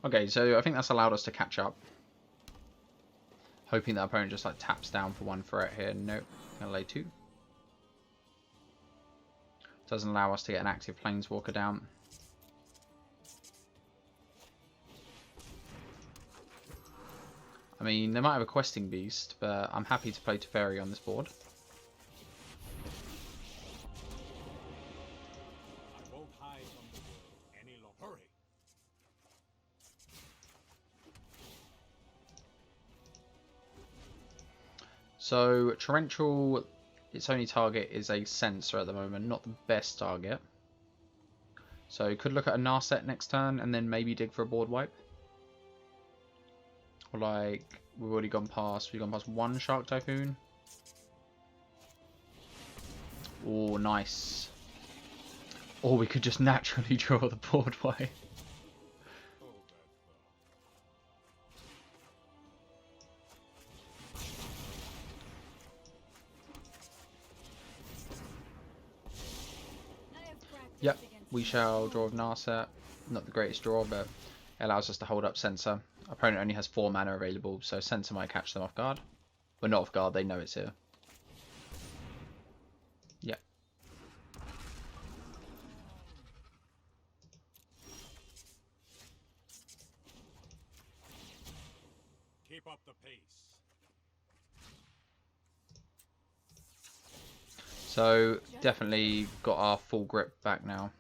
[SPEAKER 1] Okay, so I think that's allowed us to catch up. Hoping that our opponent just like taps down for 1 threat here. Nope, going to lay 2. Doesn't allow us to get an active Planeswalker down. I mean, they might have a Questing Beast, but I'm happy to play Teferi on this board.
[SPEAKER 3] I won't hide from the world any longer. Hurry!
[SPEAKER 1] So, Torrential, its only target is a Sensor at the moment, not the best target. So could look at a Narset next turn and then maybe dig for a board wipe. Or like, we've already gone past, we've gone past one Shark Typhoon. Oh, nice. Or we could just naturally draw the board wipe. Yep, we shall draw with Narset. Not the greatest draw, but it allows us to hold up Censor. Opponent only has 4 mana available, so Censor might catch them off guard. But not off guard, they know it's here. Yep.
[SPEAKER 3] Keep up the pace.
[SPEAKER 1] So definitely got our full grip back now.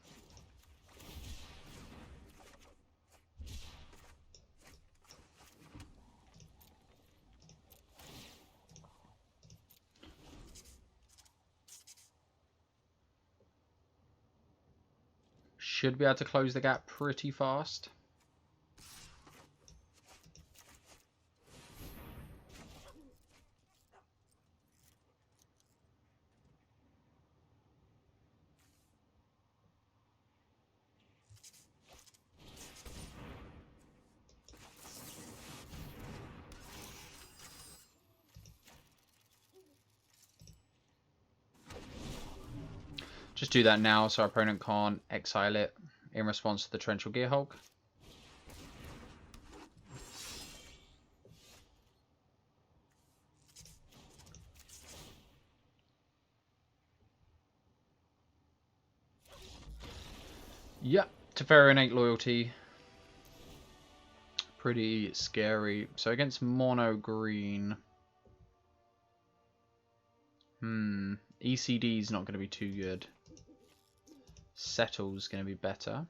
[SPEAKER 1] Should be able to close the gap pretty fast. Just do that now so our opponent can't exile it in response to the Torrential Gearhulk. Yep, Teferi innate loyalty. Pretty scary. So against mono green. ECD is not going to be too good. Settle's going to be better.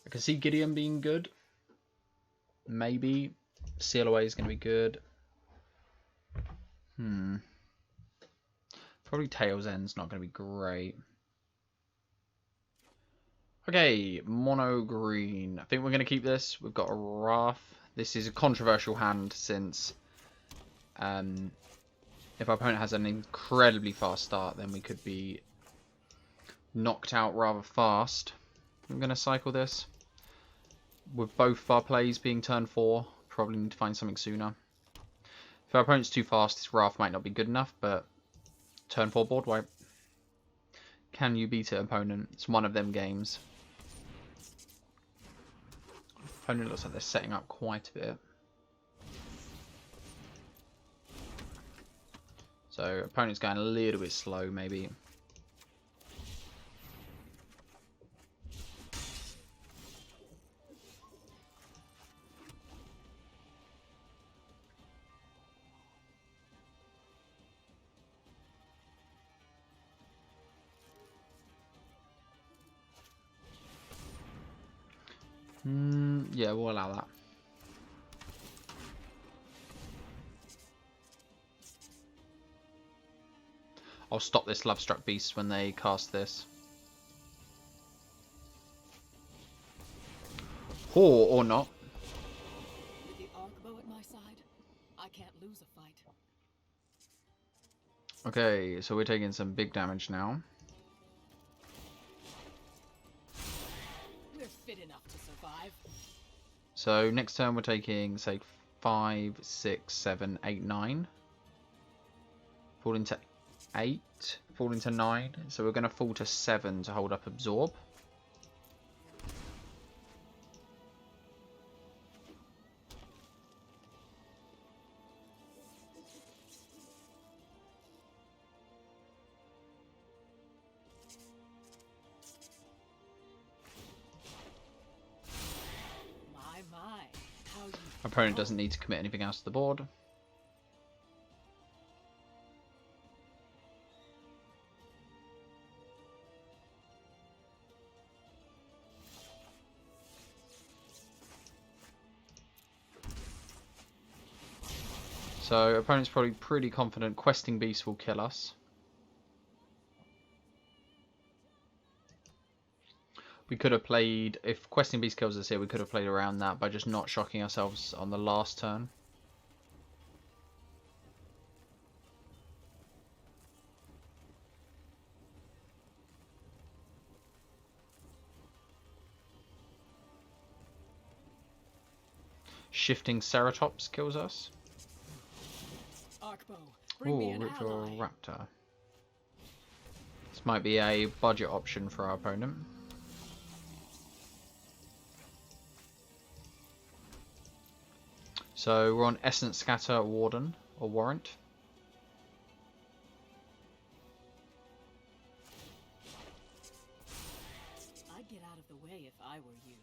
[SPEAKER 1] I can see Gideon being good. Maybe. Seal Away is going to be good. Probably Tail's End's not going to be great. Okay, mono green. I think we're going to keep this. We've got a Wrath. This is a controversial hand since if our opponent has an incredibly fast start, then we could be knocked out rather fast. I'm going to cycle this. With both of our plays being turn 4, probably need to find something sooner. If our opponent's too fast, this Wrath might not be good enough, but turn 4 board wipe. Can you beat it, opponent? It's one of them games. Opponent looks like they're setting up quite a bit. So opponent's going a little bit slow, maybe. Yeah, we'll allow that. I'll stop this Lovestruck Beast when they cast this. Or not.
[SPEAKER 2] With the Arcbow at my side, I can't lose a fight.
[SPEAKER 1] Okay, so we're taking some big damage now.
[SPEAKER 2] We're fit enough to survive.
[SPEAKER 1] So next turn we're taking, say, 5, 6, 7, 8, 9. Fall into 8, fall into 9. So we're going to fall to 7 to hold up Absorb. Opponent doesn't need to commit anything else to the board. So opponent's probably pretty confident Questing Beast will kill us. We could have played, if Questing Beast kills us here, we could have played around that by just not shocking ourselves on the last turn. Shifting Ceratops kills us. Oh, Ritual Raptor. This might be a budget option for our opponent. So we're on Essence Scatter, Warden, or Warrant.
[SPEAKER 2] I'd get out of the way if I were you.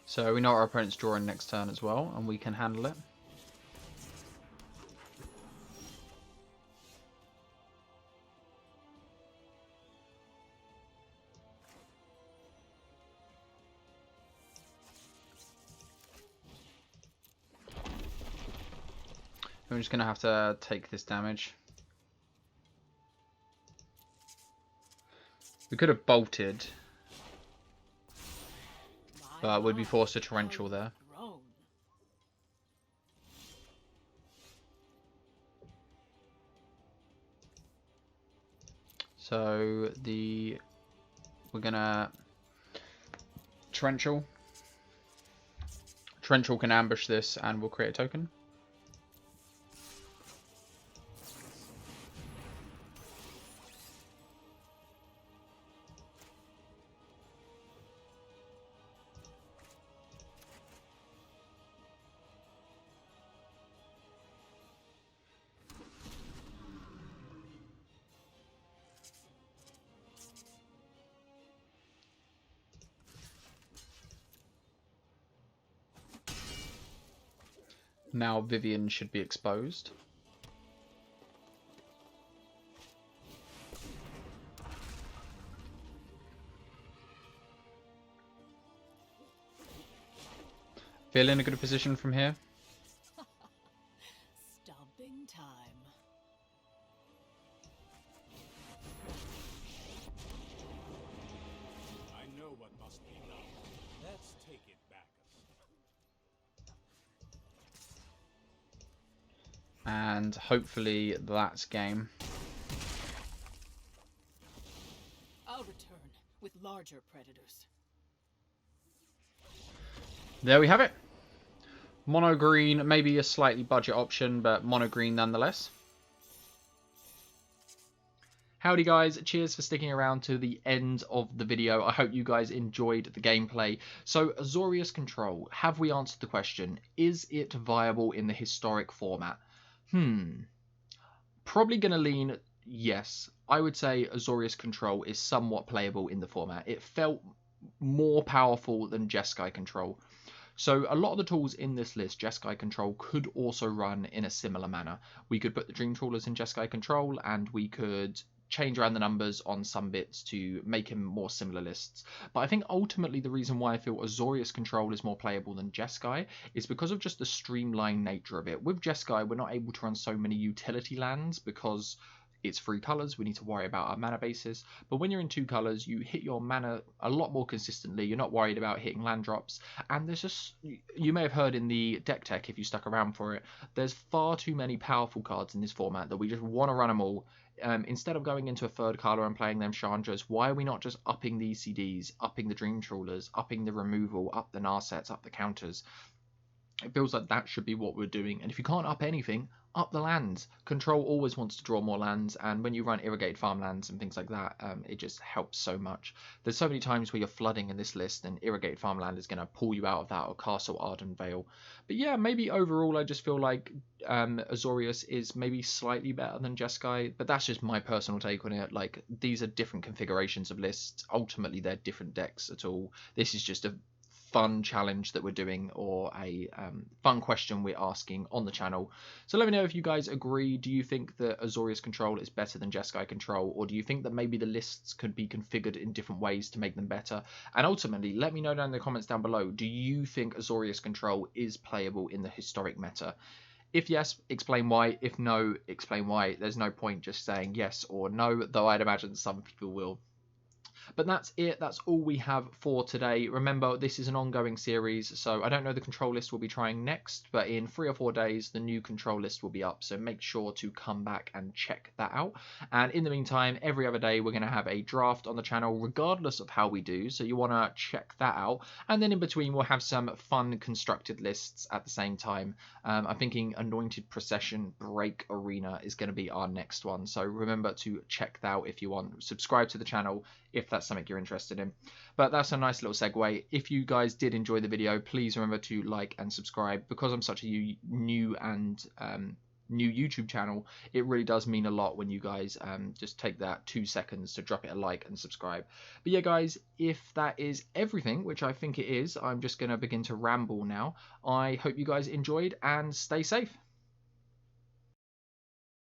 [SPEAKER 1] So we know our opponent's drawing next turn as well, and we can handle it. I'm just going to have to take this damage. We could have bolted, but we'd be forced to Torrential there. So we're gonna Torrential. Torrential can ambush this and we'll create a token. Now Vivian should be exposed. Feel in a good position from here.
[SPEAKER 2] Stomping time.
[SPEAKER 3] I know what must be done. Let's take it back a step.
[SPEAKER 1] And hopefully that's game.
[SPEAKER 2] I'll return with larger predators.
[SPEAKER 1] There we have it. Mono green, maybe a slightly budget option, but mono green nonetheless. Howdy guys, cheers for sticking around to the end of the video. I hope you guys enjoyed the gameplay. So Azorius Control, have we answered the question? Is it viable in the historic format? Probably going to lean yes. I would say Azorius Control is somewhat playable in the format. It felt more powerful than Jeskai Control. So a lot of the tools in this list, Jeskai Control could also run in a similar manner. We could put the Dream Trawlers in Jeskai Control and we could change around the numbers on some bits to make him more similar lists. But I think ultimately the reason why I feel Azorius Control is more playable than Jeskai is because of just the streamlined nature of it. With Jeskai, we're not able to run so many utility lands because it's 3 colours, we need to worry about our mana basis. But when you're in 2 colours, you hit your mana a lot more consistently. You're not worried about hitting land drops. And there's just, you may have heard in the deck tech, if you stuck around for it, there's far too many powerful cards in this format that we just want to run them all. Instead of going into a 3rd colour and playing them Chandras, why are we not just upping the ECDs, upping the Dream Trawlers, upping the removal, up the Narsets, up the counters? It feels like that should be what we're doing. And if you can't up anything, up the lands. Control always wants to draw more lands, and when you run irrigated farmlands and things like that, it just helps so much. There's so many times where you're flooding in this list and irrigated farmland is going to pull you out of that, or Castle Arden Vale. But yeah, maybe overall I just feel like Azorius is maybe slightly better than Jeskai, but that's just my personal take on it. Like, these are different configurations of lists. Ultimately, they're different decks at all. This is just a fun challenge that we're doing, or a fun question we're asking on the channel. So let me know if you guys agree. Do you think that Azorius Control is better than Jeskai Control, or do you think that maybe the lists could be configured in different ways to make them better? And ultimately, let me know down in the comments down below, do you think Azorius Control is playable in the historic meta? If yes, explain why. If no, explain why. There's no point just saying yes or no, though I'd imagine some people will. But that's it. That's all we have for today. Remember, this is an ongoing series, so I don't know the control list we'll be trying next, but in 3 or 4 days, the new control list will be up, so make sure to come back and check that out. And in the meantime, every other day, we're going to have a draft on the channel, regardless of how we do, so you want to check that out. And then in between, we'll have some fun constructed lists at the same time. I'm thinking Anointed Procession Break Arena is going to be our next one, so remember to check that out if you want. Subscribe to the channel if that's something you're interested in. But that's a nice little segue. If you guys did enjoy the video, please remember to like and subscribe. Because I'm such a new YouTube channel, it really does mean a lot when you guys just take that 2 seconds to drop it a like and subscribe. But yeah, guys, if that is everything, which I think it is, I'm just going to begin to ramble now. I hope you guys enjoyed, and stay safe.